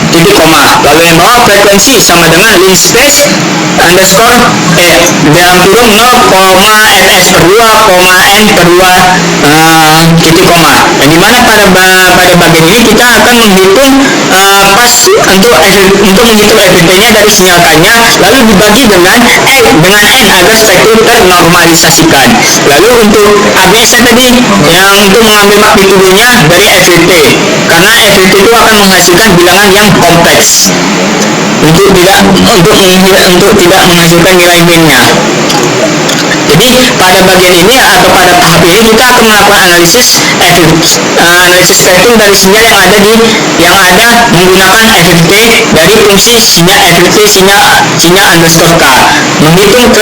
C: titik koma, lalu yang bawah frekuensi sama dengan link space underscore dalam kurung 0,fs per 2, n per 2 titik koma, yang dimana pada bagian ini kita akan menghitung pas untuk menghitung FFT-nya dari sinyal K-nya, lalu dibagi dengan N agar spektrum ternormalisasikan. Lalu untuk ABS-nya tadi yang untuk mengambil magnitudonya dari FFT, karena FFT itu akan menghasilkan bilangan yang kompleks untuk tidak menghasilkan nilai minnya. Jadi pada bagian ini atau pada tahap ini kita akan melakukan analisis spektrum dari sinyal yang ada menggunakan FFT dari fungsi sinyal underscore K, menghitung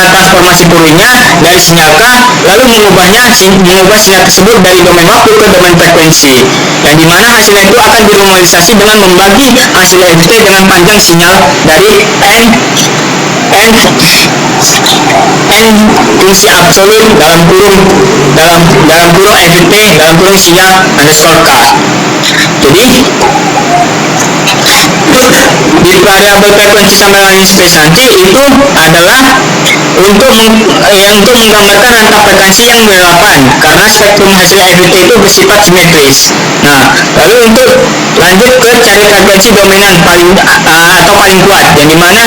C: transformasi Fourier-nya dari sinyal K, lalu mengubah sinyal tersebut dari domain waktu ke domain frekuensi, yang dimana hasilnya itu akan dinormalisasi dengan membagi hasil FFT dengan panjang sinyal dari N fungsi absolut dalam kurung FFT dalam kurung sinyal underscore K. Jadi di variabel frekuensi sama dengan space nanti itu adalah untuk menggambarkan rangka frekuensi yang relevan karena spektrum hasil FFT itu bersifat simetris. Nah, lalu untuk lanjut ke cari frekuensi dominan paling kuat, yang dimana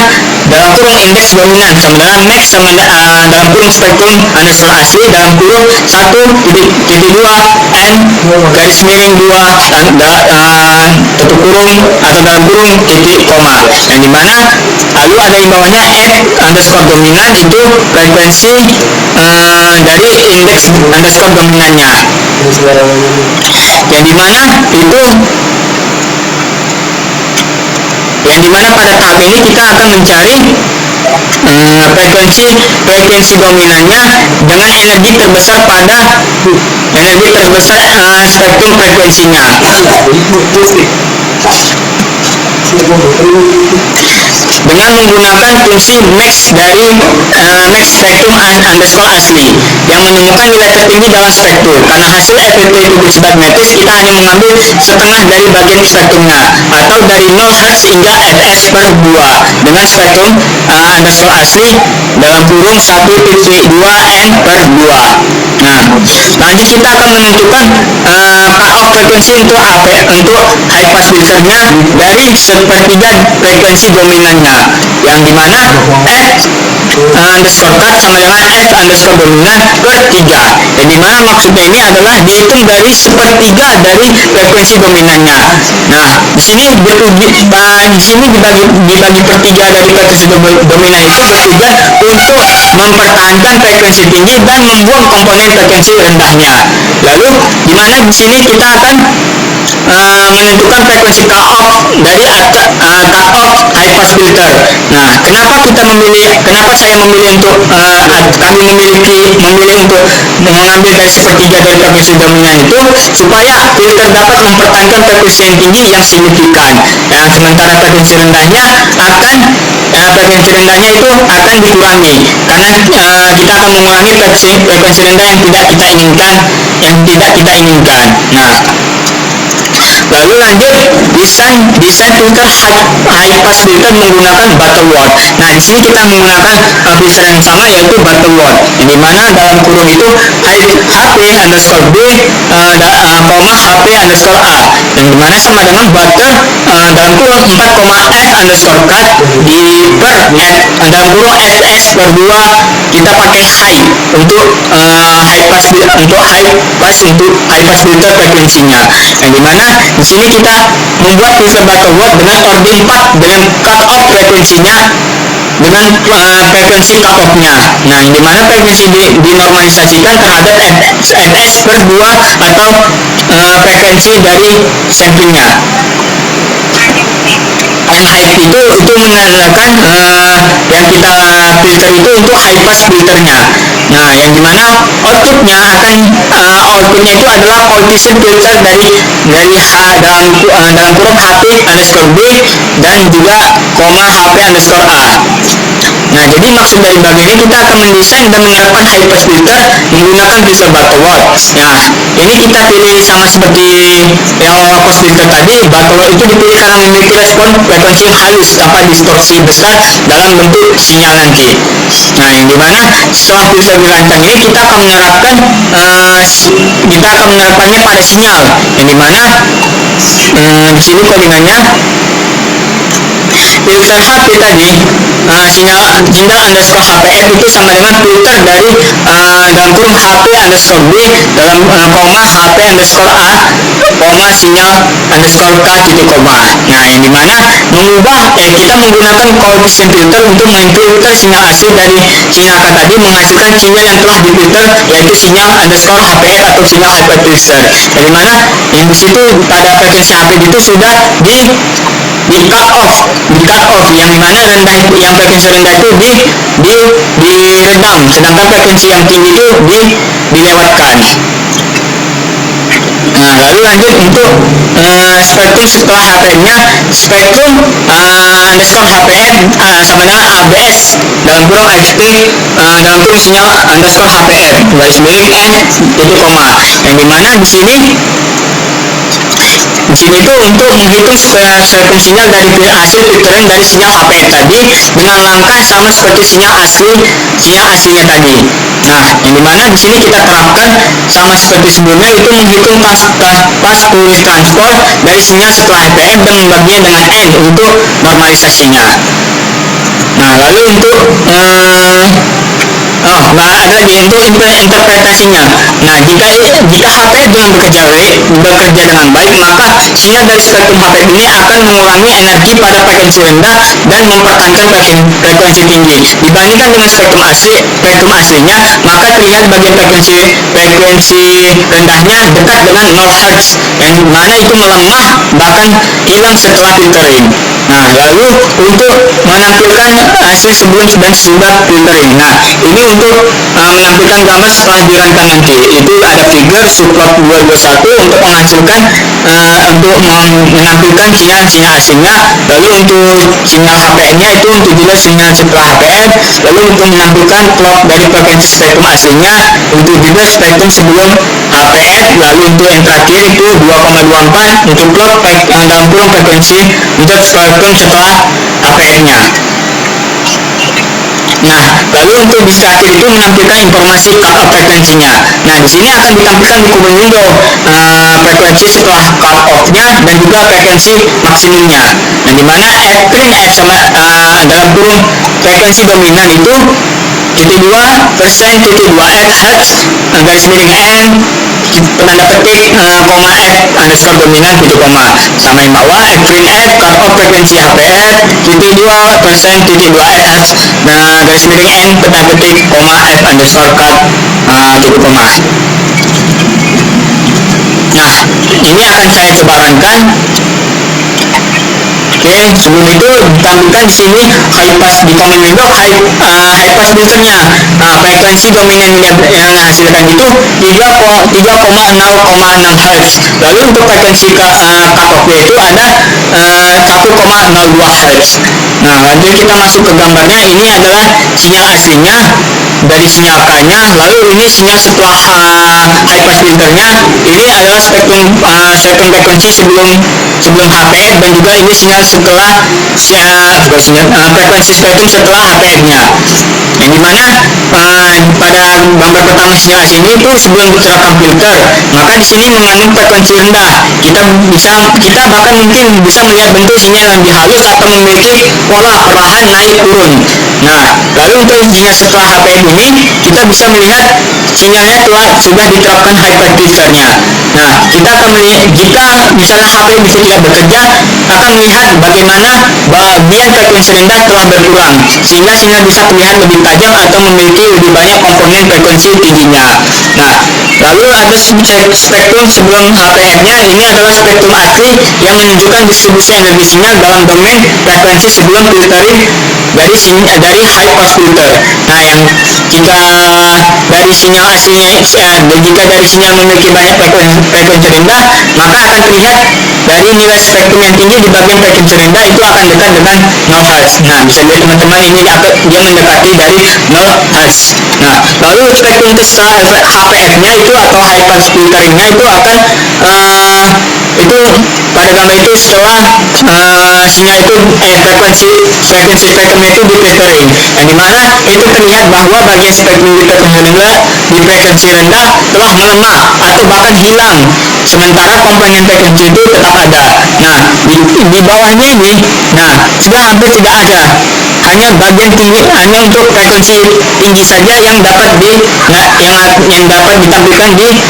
C: dalam kurung indeks dominan sama dengan max dalam kurung spektrum underscore asli dalam kurung 1.2 n garis miring 2 tutup kurung atau dalam kurung titik koma, yang dimana lalu ada di bawahnya F underscore dominan itu frekuensi dari indeks underscore dominannya, yang dimana pada tahap ini kita akan mencari frekuensi dominannya dengan energi terbesar spektrum frekuensinya. Dengan menggunakan fungsi max dari max spektrum underscore asli yang menemukan nilai tertinggi dalam spektrum. Karena hasil FFT itu bersifat metris, kita hanya mengambil setengah dari bagian spektrumnya atau dari 0 Hz hingga fs per 2 dengan spektrum underscore asli dalam kurung 1.2 n per 2. Nah, lanjut kita akan menentukan cut-off frekuensi untuk high pass filternya dari sepertiga frekuensi dominannya, yang dimana F underscore cut sama dengan F underscore dominan per 3, yang dimana maksudnya ini adalah dihitung dari sepertiga dari frekuensi dominannya. Nah, di sini dibagi per 3 dari frekuensi dominan itu bertujuan untuk mempertahankan frekuensi tinggi dan membuang komponen frekuensi rendahnya. Lalu dimana di sini kita akan menentukan frekuensi cut-off dari cut-off high pass filter. Nah, kenapa saya memilih untuk untuk mengambil dari sepertiga dari frekuensi dominan itu supaya filter dapat mempertahankan frekuensi yang tinggi yang signifikan. Sementara frekuensi rendahnya itu akan dikurangi karena kita akan mengurangi frekuensi rendah yang tidak kita inginkan. Nah, lalu lanjut desain filter high pass filter menggunakan Butterworth. Nah, di sini kita menggunakan filter yang sama yaitu Butterworth, yang dimana dalam kurung itu HP underscore B HP underscore A, yang dimana sama dengan butter dalam kurung 4,f underscore cut di per dalam kurung fs per 2 kita pakai high untuk high pass filter frekuensinya, yang dimana di sini kita membuat filter Butterworth dengan ordin 4 dengan cut off frekuensinya dengan frekuensi cut off-nya. Nah, yang dimana frekuensi dinormalisasikan terhadap fs per 2 atau frekuensi dari samplingnya. MHF itu menandakan yang kita filter itu untuk high pass filternya. Nah, yang dimana outputnya itu adalah coefficient filter dari dalam kurung HP underscore B dan juga koma HP underscore A. Nah, jadi maksud dari bagian ini kita akan mendesain dan menerapkan high pass filter menggunakan filter Butterworth. Nah, ini kita pilih sama seperti yang low pass filter tadi. Butterworth itu dipilih karena memiliki respon frekuensi yang halus tanpa distorsi besar dalam bentuk sinyal nanti. Nah, yang dimana setelah filter dirancang ini kita akan menerapkannya pada sinyal, yang dimana di sini codingannya filter HP tadi sinyal underscore HPF itu sama dengan filter dari dalam kurung HP underscore B dalam koma HP underscore A koma sinyal underscore K titik koma. Nah, yang dimana kita menggunakan coefficient filter untuk memfilter sinyal asli dari sinyal K tadi menghasilkan sinyal yang telah difilter, yaitu sinyal underscore HPF atau sinyal hyperfilter, yang dimana yang disitu pada frekuensi HP itu sudah di cut off, yang dimana yang frekuensi rendah itu diredam, sedangkan frekuensi yang tinggi itu dilewatkan. Nah, lalu lanjut untuk spektrum setelah HPN-nya, spektrum underscore HPN sama dengan ABS dalam kurung XT dalam kurung sinyal underscore HPN garis miring N titik koma, yang dimana di sini tuh untuk menghitung spektrum sinyal dari hasil filtering dari sinyal HPN tadi dengan langkah sama seperti sinyal aslinya tadi. Nah, yang dimana di sini kita terapkan sama seperti sebelumnya, itu menghitung pas pulih transport dari sinyal setelah HPN dan membaginya dengan N untuk normalisasinya. Nah, lalu untuk ada lagi untuk interpretasinya. Nah, jika HPN belum bekerja dengan baik, maka sinyal dari spektrum HPN ini akan mengurangi energi pada frekuensi rendah dan mempertahankan frekuensi tinggi. Dibandingkan dengan spektrum aslinya, maka terlihat bagian frekuensi rendahnya dekat dengan 0 Hz, yang mana itu melemah bahkan hilang setelah filtering. Nah, lalu untuk menampilkan hasil sebelum dan sesudah filtering. Nah, ini untuk menampilkan gambar setelah dirancang nanti. Itu ada figure subplot 221 untuk menghasilkan untuk menampilkan sinyal aslinya. Lalu untuk sinyal HPN-nya itu untuk juga sinyal setelah HPN. Lalu untuk menampilkan plot dari frekuensi spektrum aslinya, untuk juga spektrum sebelum HPN. Lalu untuk yang terakhir itu 2,24 untuk plot dalam kurung frekuensi untuk spektrum setelah HPN-nya. Nah, lalu untuk di terakhir itu menampilkan informasi cut off frekuensinya. Nah, di sini akan ditampilkan di kubing window frekuensi setelah cut off-nya dan juga frekuensi maksimumnya. Nah, dimana F clean F sama dalam kurung frekuensi dominan itu titik 2% titik 2 Hz garis miring N tanda petik koma F underscore dominan titik koma, samain bawah F clean F cut off frekuensi HPF titik 2% titik 2 Hz garis miring N tanda petik koma F underscore cut titik koma. Nah, ini akan saya coba runkan. Oke, sebelum itu ditampilkan di sini high pass di common window high pass filternya. Frekuensi dominan yang hasilkan itu 3,0,6 Hz. Lalu untuk frekuensi cut off-nya itu ada 1,02 Hz. Nah, lanjut kita masuk ke gambarnya. Ini adalah sinyal aslinya dari sinyal K-nya. Lalu ini sinyal setelah high pass filternya. Ini adalah spektrum frekuensi sebelum HPN, dan juga ini sinyal setelah frekuensi spektrum setelah HPN-nya. Yang dimana pada gambar pertama sinyal AC ini itu sebelum diterapkan filter, maka di sini mengandung frekuensi rendah. Kita bahkan mungkin bisa melihat bentuk sinyal yang lebih halus atau memiliki pola perlahan naik turun. Nah, lalu untuk jika setelah HPM ini kita bisa melihat sinyalnya sudah diterapkan high pass filternya. Nah, kita akan melihat jika misalnya HPM bisa tidak bekerja, akan melihat bagaimana bagian frekuensi rendah telah berkurang sehingga sinyal bisa terlihat lebih tajam atau memiliki lebih banyak komponen frekuensi tingginya. Nah, lalu ada spektrum sebelum HPM-nya, ini adalah spektrum asli yang menunjukkan distribusi energi sinyal dalam domain frekuensi sebelum filtering dari high pass filter. Nah, yang jika dari sinyal aslinya jika dari sinyal memiliki banyak frekuensi rendah, maka akan terlihat dari nilai spektrum yang tinggi di bagian frekuensi rendah itu akan dekat dengan 0 Hz. Nah, bisa dilihat teman-teman, ini dia mendekati dari 0 Hz. Nah, lalu spektrum setelah HPF-nya itu atau high pass filteringnya itu akan itu pada gambar itu setelah sinyal itu frekuensi spektrumnya itu di filtering, yang dimana itu terlihat bahwa bagian spektrum di frekuensi rendah telah melemah atau bahkan hilang, sementara komponen frekuensi itu tetap ada. Nah, di bawahnya ini, sudah hampir tidak ada, hanya bagian tinggi, hanya untuk frekuensi tinggi saja yang dapat yang dapat ditampilkan di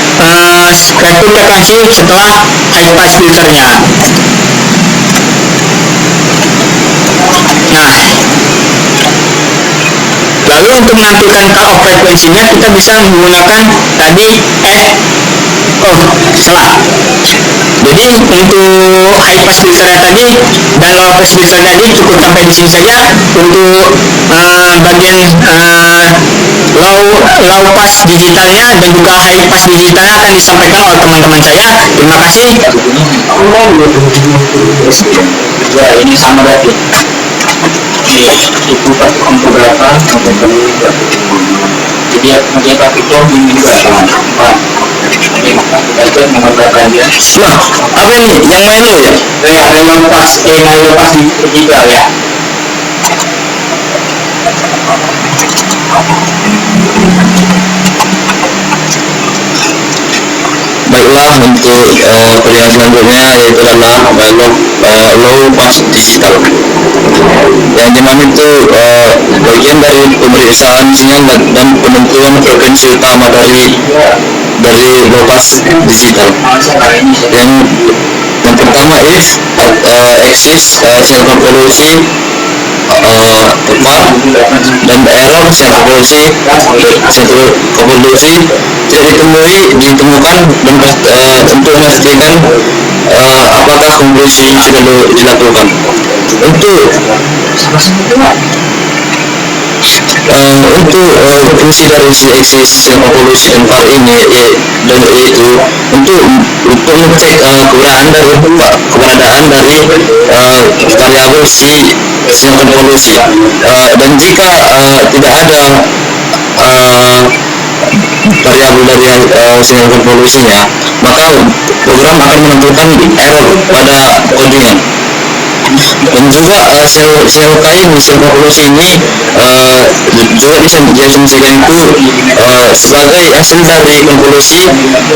C: spektrum frekuensi setelah high pass filternya. Nah, lalu untuk menampilkan cut off frekuensinya kita bisa menggunakan tadi Jadi untuk high pass filternya tadi dan low pass filter tadi cukup sampai di sini saja. Untuk bagian low pass digitalnya dan juga high pass digitalnya akan disampaikan oleh teman-teman saya. Terima kasih.
B: Ya, ini sama berarti. Itu untuk berapa? Jadi dia pakai ini juga sama.
C: Nah, apa ini? Yang main lo ya?
B: Ya, memang pas digital ya. Baiklah, untuk pilihan selanjutnya yaitu adalah low pass digital, yang dimana itu bagian dari pemeriksaan sinyal dan penentuan frekuensi utama dari low pass digital. Yang pertama is axis sinyal konvolusi tepat dan error sinyal konvolusi tidak ditemukan dan untuk memastikan apakah konvolusi sudah dilakukan. Untuk fungsi dari si axis sinyal konvolusi dan VAR ini yaitu untuk mengecek keberadaan dari variabel si sinyal konvolusi, dan jika tidak ada variabel dari sinyal konvolusinya, maka program akan menentukan error pada codingan. Dan juga sinyal kain sinyal konvolusi ini juga diasumsikan itu sebagai hasil dari konvolusi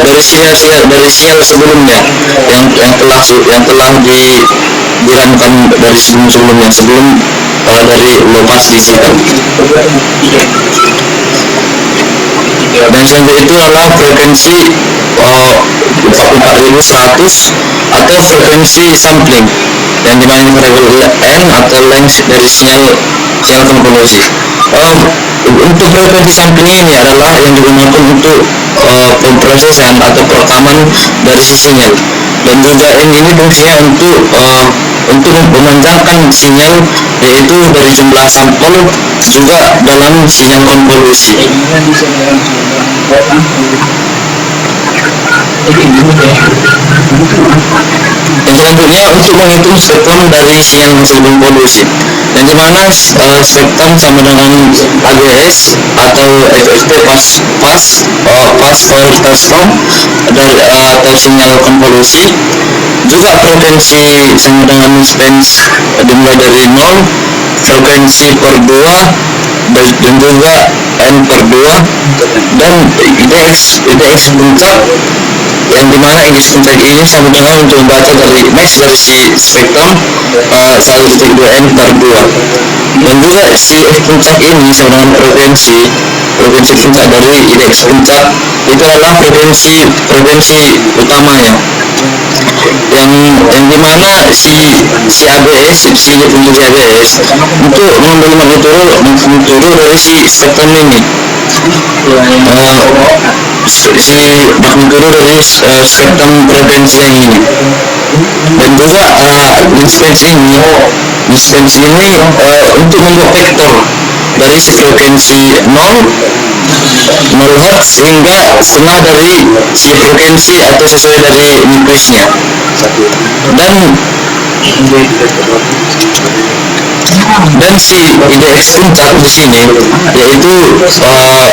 B: dari sinyal sebelumnya yang telah diramkan dari sebelumnya dari low pass digital. Dan selanjutnya itu adalah frekuensi 4100 atau frekuensi sampling, yang dimana variabel n atau length dari sinyal konvolusi. Untuk frekuensi sampling ini adalah yang digunakan untuk pemrosesan atau perekaman dari sinyal, dan juga ini fungsinya untuk memanjangkan sinyal, yaitu dari jumlah sampel juga dalam sinyal konvolusi. Yang selanjutnya untuk menghitung spektrum dari sinyal hasil konvolusi, yang dimana spektrum sama dengan AGS atau FFT fast Fourier transform dari atau sinyal konvolusi. Juga frekuensi sama dengan spans dimulai dari 0, frekuensi per 2 dan juga n per 2, dan IDX puncak, yang dimana indeks puncak ini sama dengan untuk membaca dari max dari si spektrum 1,2 n per 2, dan juga si F puncak ini sama dengan frekuensi puncak dari indeks puncak itu adalah frekuensi utamanya, yang dimana si ABS si untuk si ABS untuk mengambil magnitudo dari si spektrum ini, si magnitudo dari spektrum frekuensi yang ini, dan juga instance ini untuk membuat vektor dari si frekuensi 0 Hz hingga setengah dari si frekuensi atau sesuai dari nukleusnya, dan si IDX puncak di sini yaitu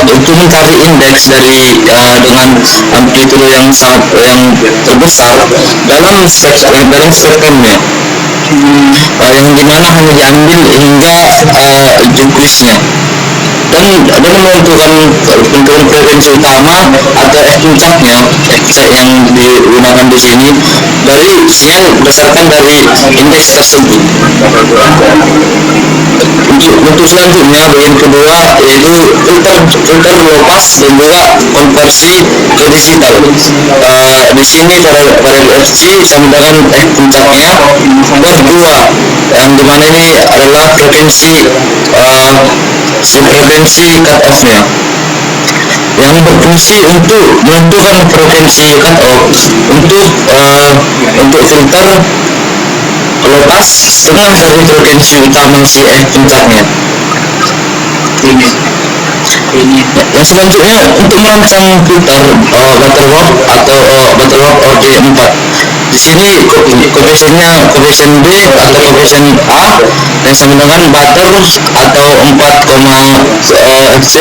B: untuk mencari indeks dari dengan amplitudo yang terbesar dalam spektrumnya, yang dimana hanya diambil hingga nukleusnya, dan menentukan frekuensi utama atau F puncaknya yang digunakan di sini dari sinyal berdasarkan dari indeks tersebut. Untuk selanjutnya bagian kedua yaitu filter low pass dan juga konversi ke digital. Di sini pada FC sama dengan F puncaknya per 2, yang dimana ini adalah frekuensi cut off-nya, yang berfungsi untuk menentukan frekuensi cut off untuk filter low pass setengah dari frekuensi utama si F puncaknya. Yang selanjutnya untuk merancang filter Butterworth atau Butterworth OD4. Di sini koefisien B atau koefisien A yang sama dengan Butter atau 4, Fc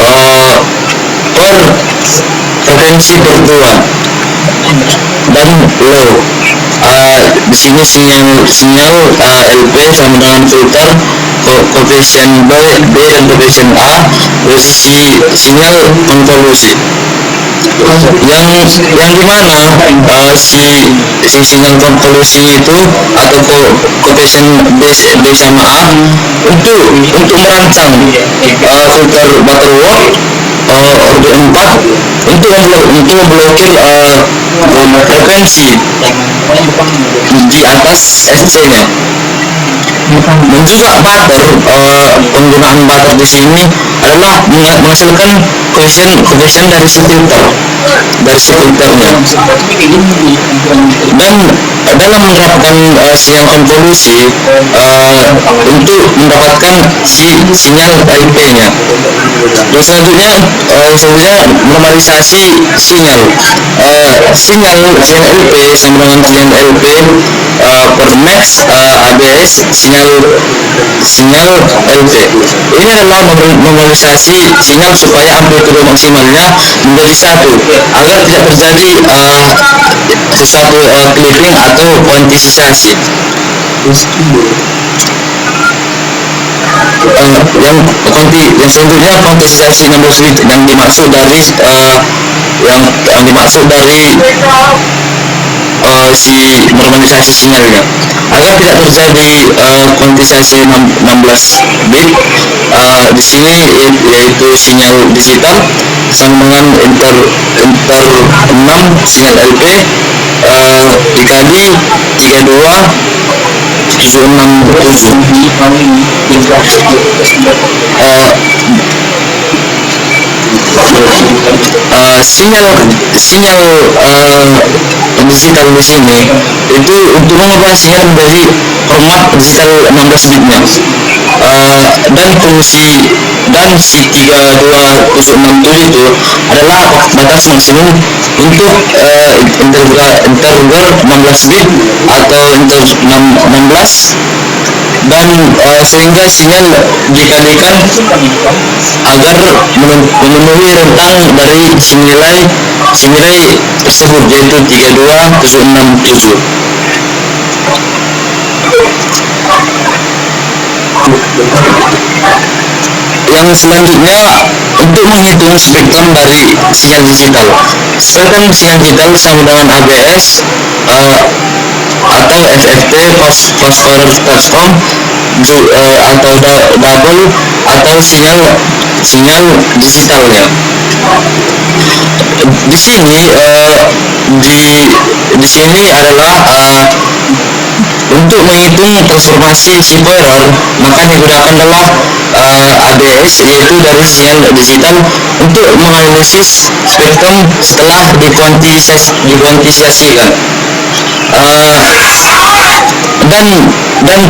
B: per frekuensi berdua, dan low. Di sini sinyal LP sama dengan filter koefisien B dan koefisien A posisi sinyal konvolusi, yang dimana si sinyal konvolusi itu atau koefisien B sama A untuk merancang filter Butterworth orde 4 untuk memblokir frekuensi di atas SC-nya. Dan juga penggunaan butter di sini adalah menghasilkan koefisien dari si filternya. Dan dalam menerapkan sinyal konvolusi untuk mendapatkan si sinyal LP-nya. Dan selanjutnya normalisasi sinyal LP sama dengan sinyal LP per max ABS sinyal LP. Ini adalah normalisasi sinyal supaya amplitudo maksimalnya menjadi 1 agar tidak terjadi sesuatu clipping atau kuantisasi. Yang selanjutnya kuantisasi 16 bit yang dimaksud dari si normalisasi sinyalnya agar tidak terjadi kuantisasi 16 bit. Di sini yaitu sinyal digital sama dengan inter 6 sinyal LP dikali 32 767. Sinyal digital di sini itu untuk mengubah sinyal menjadi format digital 16 bitnya. dan si 32.67 itu adalah batas maksimum untuk integer 16 bit atau integer 16, dan sehingga sinyal dikalikan agar memenuhi rentang dari si nilai tersebut, yaitu 32.767. Yang selanjutnya, untuk menghitung spektrum dari sinyal digital. Spektrum sinyal digital sama dengan ABS atau FFT, fast forward spectrum, atau double atau sinyal digitalnya. Di sini adalah untuk menghitung transformasi Fourier, maka digunakan adalah ABS, yaitu dari sinyal digital, untuk menganalisis spektrum setelah dikuantisasikan, dan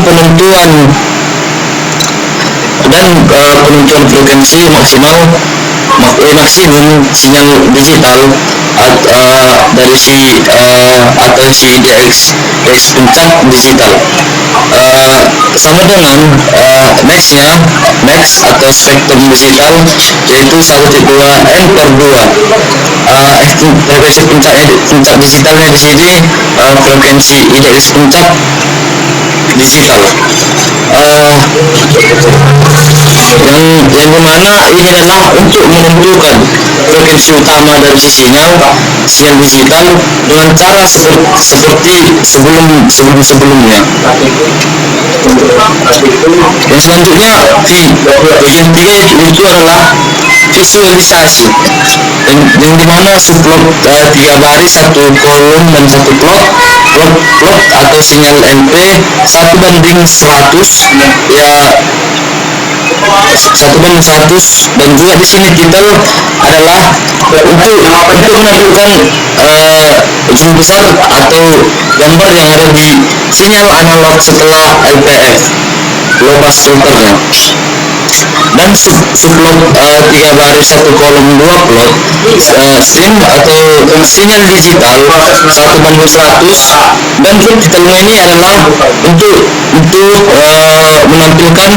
B: penentuan frekuensi maksimum sinyal digital dari si DX puncak digital, sama dengan max atau spektrum digital, yaitu 1,2 n/2. Frekuensi puncak digitalnya di sini frekuensi IDX puncak digital, yang dimana ini adalah untuk menentukan frekuensi utama dari sinyal digital dengan cara seperti sebelumnya. Yang selanjutnya, bagian 3 itu adalah visualisasi, yang dimana subplot 3 baris, 1 kolom dan 1 plot atau sinyal NP 1:100, ya 1:100, dan juga di sini titel adalah untuk menentukan zoom besar atau gambar yang ada di sinyal analog setelah LPF, low pass filternya. Dan subplot 3 baris 1 kolom 2 plot stream atau sinyal digital 1:100, dan titelnya ini adalah untuk menampilkan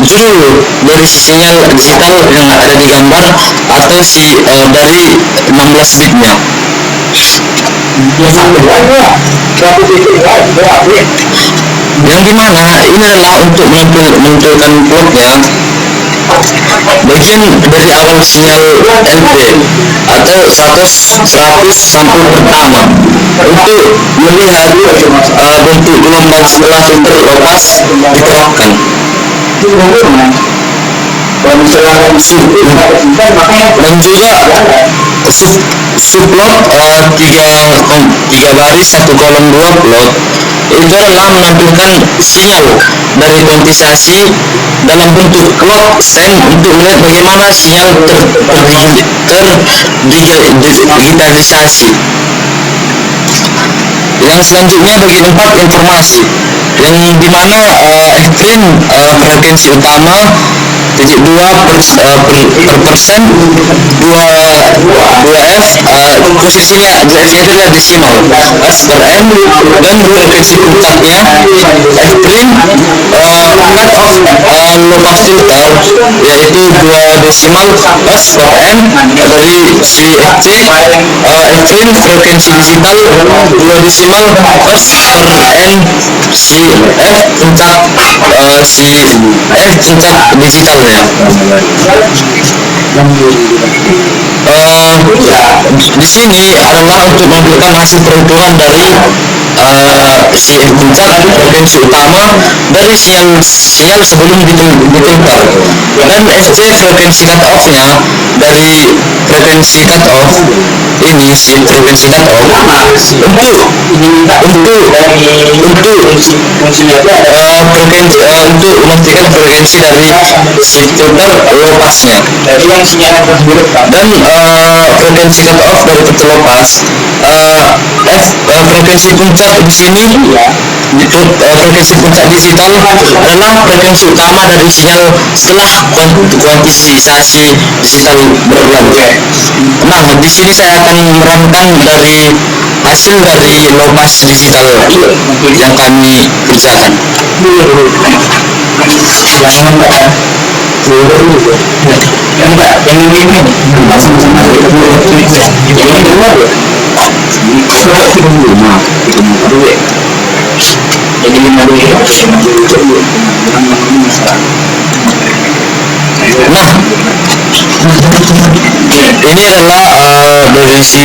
B: judul dari sinyal digital yang ada di gambar atau dari 16 bitnya. Yang dimana ini adalah untuk menampilkan plotnya bagian dari awal sinyal LP atau 100 sampul pertama, untuk melihat bentuk gelombang setelah filter low pass diterapkan. Dan juga subplot 3 baris 1 kolom 2 plot itu adalah menampilkan sinyal dari kuantisasi dalam bentuk clock stand untuk melihat bagaimana sinyal terdigitalisasi. Yang selanjutnya bagian 4, informasi, yang dimana F-print frekuensi utama 2% 2F, posisinya adalah desimal F/n, dan frekuensi puncaknya F-print cut off low pass filter, yaitu 2 desimal F/n dari si FC. F-print frekuensi digital 2 desimal F/n si F puncak digitalnya. Di sini adalah untuk menampilkan hasil perhitungan dari si F puncak frekuensi utama dari sinyal sebelum difilter, dan FC frekuensi cut off-nya dari frekuensi cut off ini, si frekuensi cut off untuk memastikan frekuensi dari si filter low pass-nya, dan frekuensi cut off dari filter low pass frekuensi puncak di sini, frekuensi puncak digital adalah frekuensi utama dari sinyal setelah kuantisasi digital berulang. Nah, di sini saya akan menerangkan dari hasil dari low pass digital yang kami kerjakan. Nah, ini adalah dari si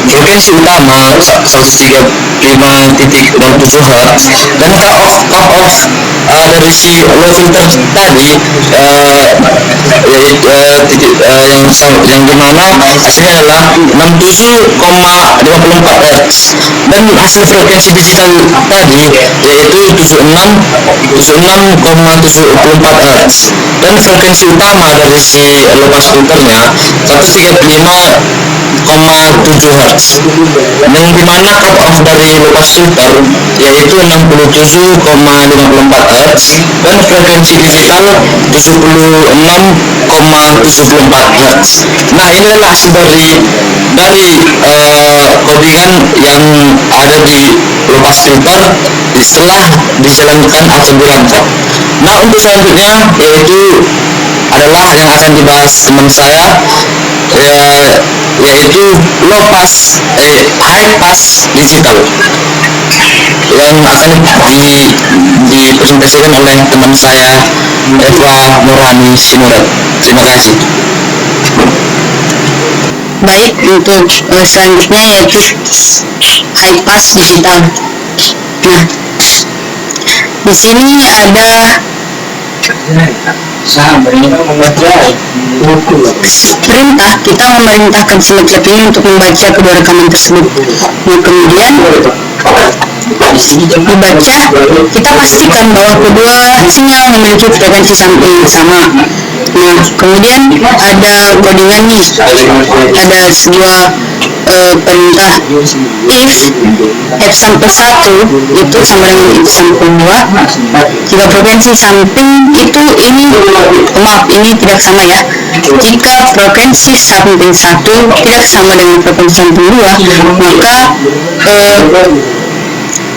B: frekuensi utama 135.07 Hz, dan cut off dari si low filter tadi, yang dimana hasilnya adalah 67,54 Hz, dan hasil frekuensi digital tadi yaitu 76,74 Hz, dan frekuensi utama dari si low pass filternya 135,7 Hz, yang dimana cut off dari low pass filter yaitu 67,54 Hz, dan frekuensi digital 76,74 Hz. Nah, ini adalah hasil dari codingan yang ada di low pass filter setelah dijalankan atau dirangkap. Nah, untuk selanjutnya yaitu adalah yang akan dibahas teman saya, yaitu high pass digital, yang akan dipresentasikan oleh teman saya Eva Nurhani Simurat. Terima kasih.
A: Baik, untuk selanjutnya yaitu high pass digital. Nah, di sini ada perintah, kita memerintahkan si MATLAB ini untuk membaca kedua rekaman tersebut. Nah, kemudian dibaca, kita pastikan bahwa kedua sinyal memiliki frekuensi sampling yang sama. Nah, kemudian ada codingan nih, ada sebuah perintah if f sampel 1 itu sama dengan if sampel 2 jika frekuensi sampling itu ini tidak sama ya. Jika frekuensi sampling 1 tidak sama dengan frekuensi sampling 2, maka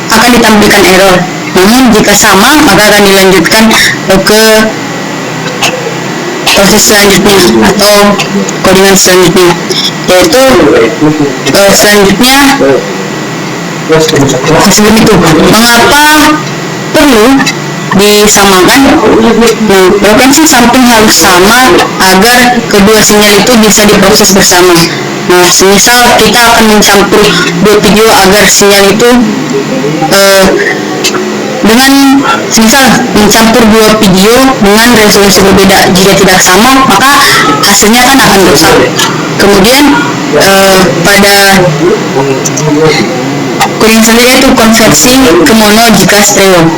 A: akan ditampilkan error. Namun jika sama, maka akan dilanjutkan ke proses selanjutnya atau codingan selanjutnya, yaitu selanjutnya sebelum itu mengapa perlu disamakan. Nah, frekuensi sampling harus sama agar kedua sinyal itu bisa diproses bersama. Nah, semisal kita akan mencampur dua video agar sinyal itu dengan semisal mencampur dua video dengan resolusi berbeda, jika tidak sama maka hasilnya kan akan rusak. Kemudian pada coding selanjutnya itu konversi ke mono jika stereo.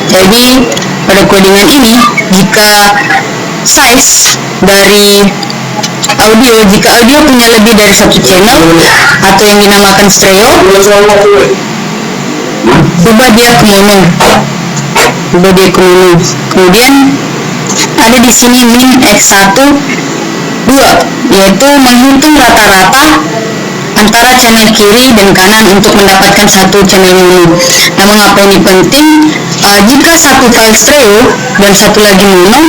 A: Jadi pada codingan ini, jika size dari audio, jika audio punya lebih dari satu channel atau yang dinamakan stereo, ubah dia ke mono. Kemudian ada di sini min x1 2, yaitu menghitung rata-rata antara channel kiri dan kanan untuk mendapatkan satu channel mono. Nah, mengapa ini penting? Jika satu file stereo dan satu lagi mono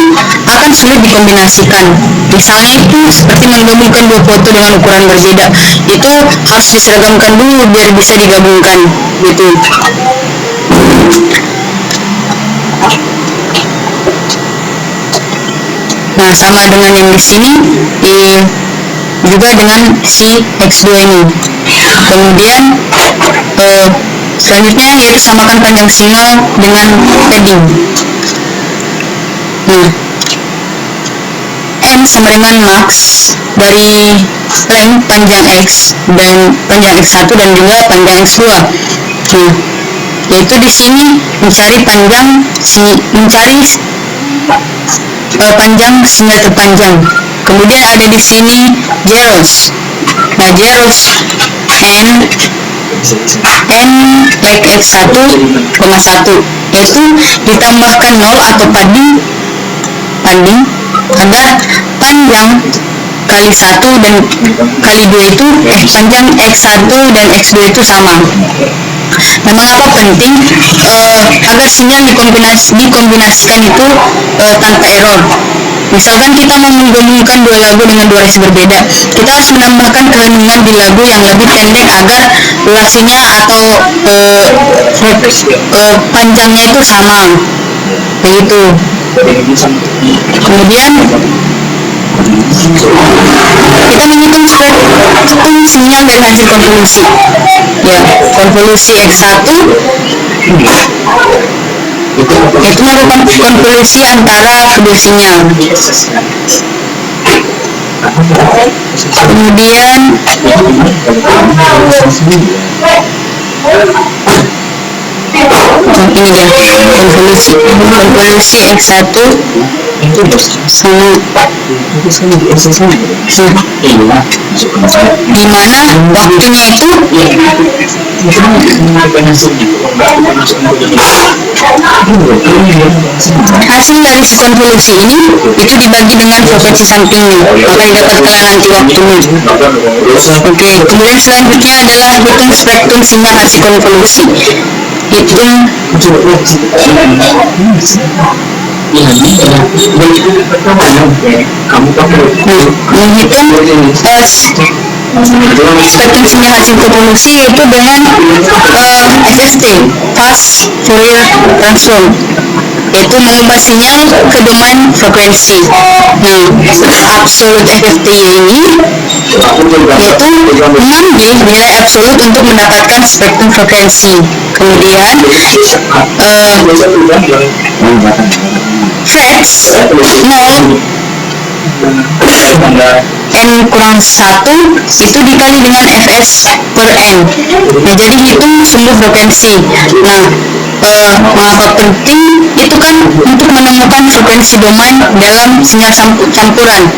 A: akan sulit dikombinasikan. Misalnya itu seperti menggabungkan dua foto dengan ukuran berbeda, itu harus diseragamkan dulu biar bisa digabungkan gitu. Nah, sama dengan yang di sini, juga dengan si X2 ini. Kemudian selanjutnya yaitu samakan panjang sinyal dengan padding. Nah, N sama dengan max dari length panjang X dan panjang X1 dan juga panjang X2. Nah, yaitu di sini mencari panjang sinyal terpanjang. Kemudian ada di sini zeros. Nah, zeros X1,1 yaitu ditambahkan 0 atau panding agar panjang kali 1 dan kali 2 itu panjang X1 dan X2 itu sama. Nah, mengapa penting agar sinyal dikombinasikan itu tanpa error. Misalkan kita mau menggabungkan dua lagu dengan durasi berbeda, kita harus menambahkan keheningan di lagu yang lebih pendek agar durasinya atau panjangnya itu sama, begitu. Kemudian kita menghitung spektrum sinyal dari hasil konvolusi. Ya, konvolusi X1 itu merupakan konvolusi antara kedua sinyal. Kemudian ini dia konvolusi X1 sama di mana waktunya itu hasil dari si konvolusi ini itu dibagi dengan frekuensi sampingnya, maka didapatkan nanti waktunya. Oke, kemudian selanjutnya adalah hitung spektrum sinyal hasil konvolusi. Hitung menghitung spektrum sinyal hasil konvolusi yaitu dengan FFT, fast Fourier transform, yaitu mengubah sinyal ke domain frekuensi. Nah, absolut FFT ini yaitu mengambil nilai absolut untuk mendapatkan spektrum frekuensi. Kemudian Fx 0 N kurang 1 itu dikali dengan Fs per N. Nah, jadi hitung sumber frekuensi. Nah, mengapa penting? Itu kan untuk menemukan frekuensi domain dalam sinyal campuran.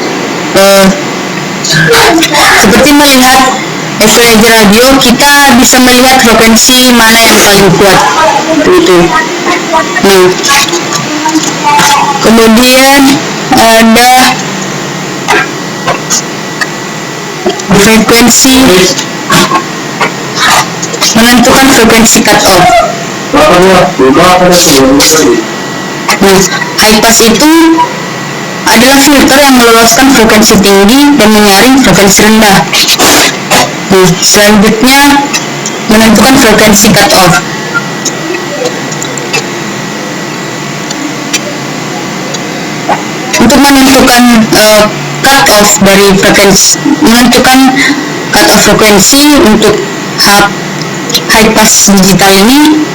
A: Seperti melihat equalizer radio, kita bisa melihat frekuensi mana yang paling kuat. Begitu. Nah, kemudian ada frekuensi, menentukan frekuensi cut off. Nah, high pass itu adalah filter yang meloloskan frekuensi tinggi dan menyaring frekuensi rendah. Nah, selanjutnya menentukan frekuensi cut off. Untuk menentukan cut off dari frekuensi, menentukan cut off frekuensi untuk high pass digital ini,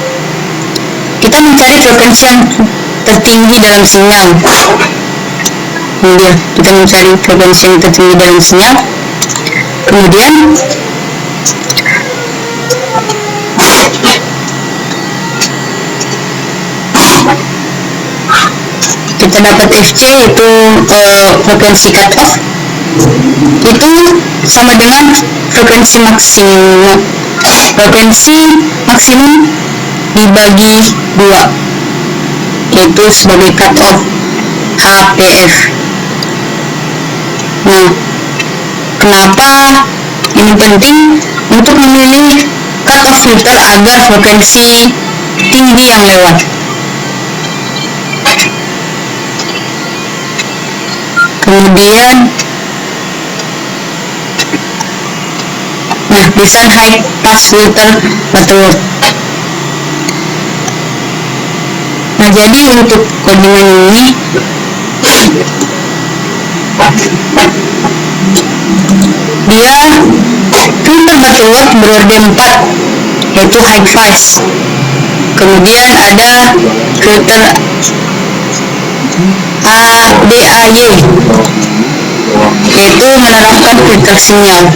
A: kita mencari frekuensi yang tertinggi dalam sinyal. Kemudian kita mencari frekuensi yang tertinggi dalam sinyal. Kemudian kita dapat FC, yaitu frekuensi cut off itu sama dengan frekuensi maksimum. Frekuensi maksimum dibagi 2, yaitu sebagai cut off HPF. Nah, kenapa ini penting? Untuk memilih cut off filter agar frekuensi tinggi yang lewat. Kemudian desain high pass filter Butterworth. Nah, jadi untuk codingan ini dia filter Butterworth berorder 4, yaitu high pass. Kemudian ada filter ADAY, yaitu menerapkan filter sinyal.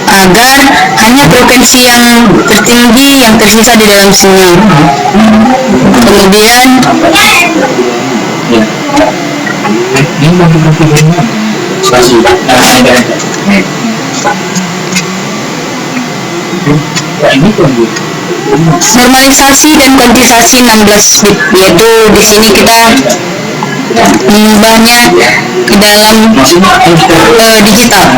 A: agar hanya provinsi yang tertinggi yang tersisa di dalam sinyal. Kemudian normalisasi dan kuantitasasi 16 bit, yaitu di sini kita mengubahnya ke dalam digital.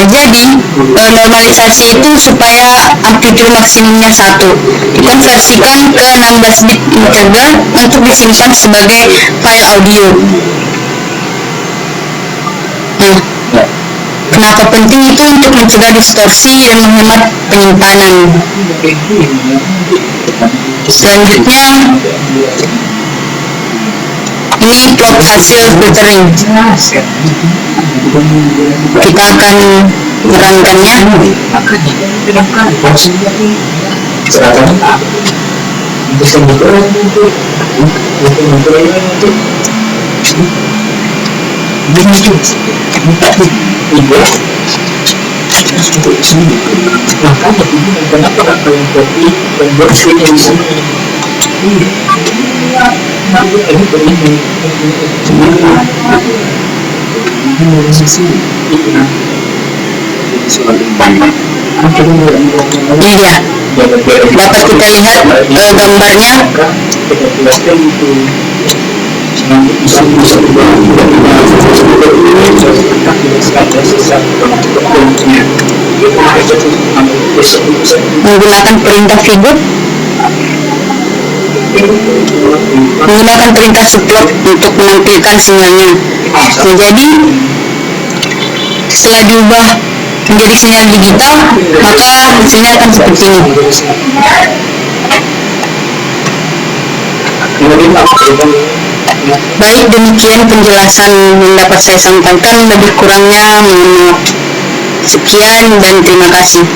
A: Jadi normalisasi itu supaya amplitude maksimumnya 1 dikonversikan ke 16 bit integer untuk disimpan sebagai file audio. Kenapa penting itu? Untuk mencegah distorsi dan menghemat penyimpanan. Selanjutnya, ini plot hasil filtering. Kita akan merankannya. Ini dia, dapat kita lihat gambarnya. Menggunakan perintah figur, menggunakan perintah subplot untuk menampilkan sinyalnya. Jadi setelah diubah menjadi sinyal digital, maka hasilnya akan seperti ini. Baik, demikian penjelasan yang dapat saya sampaikan. Lebih kurangnya mohon maaf. Sekian dan terima kasih.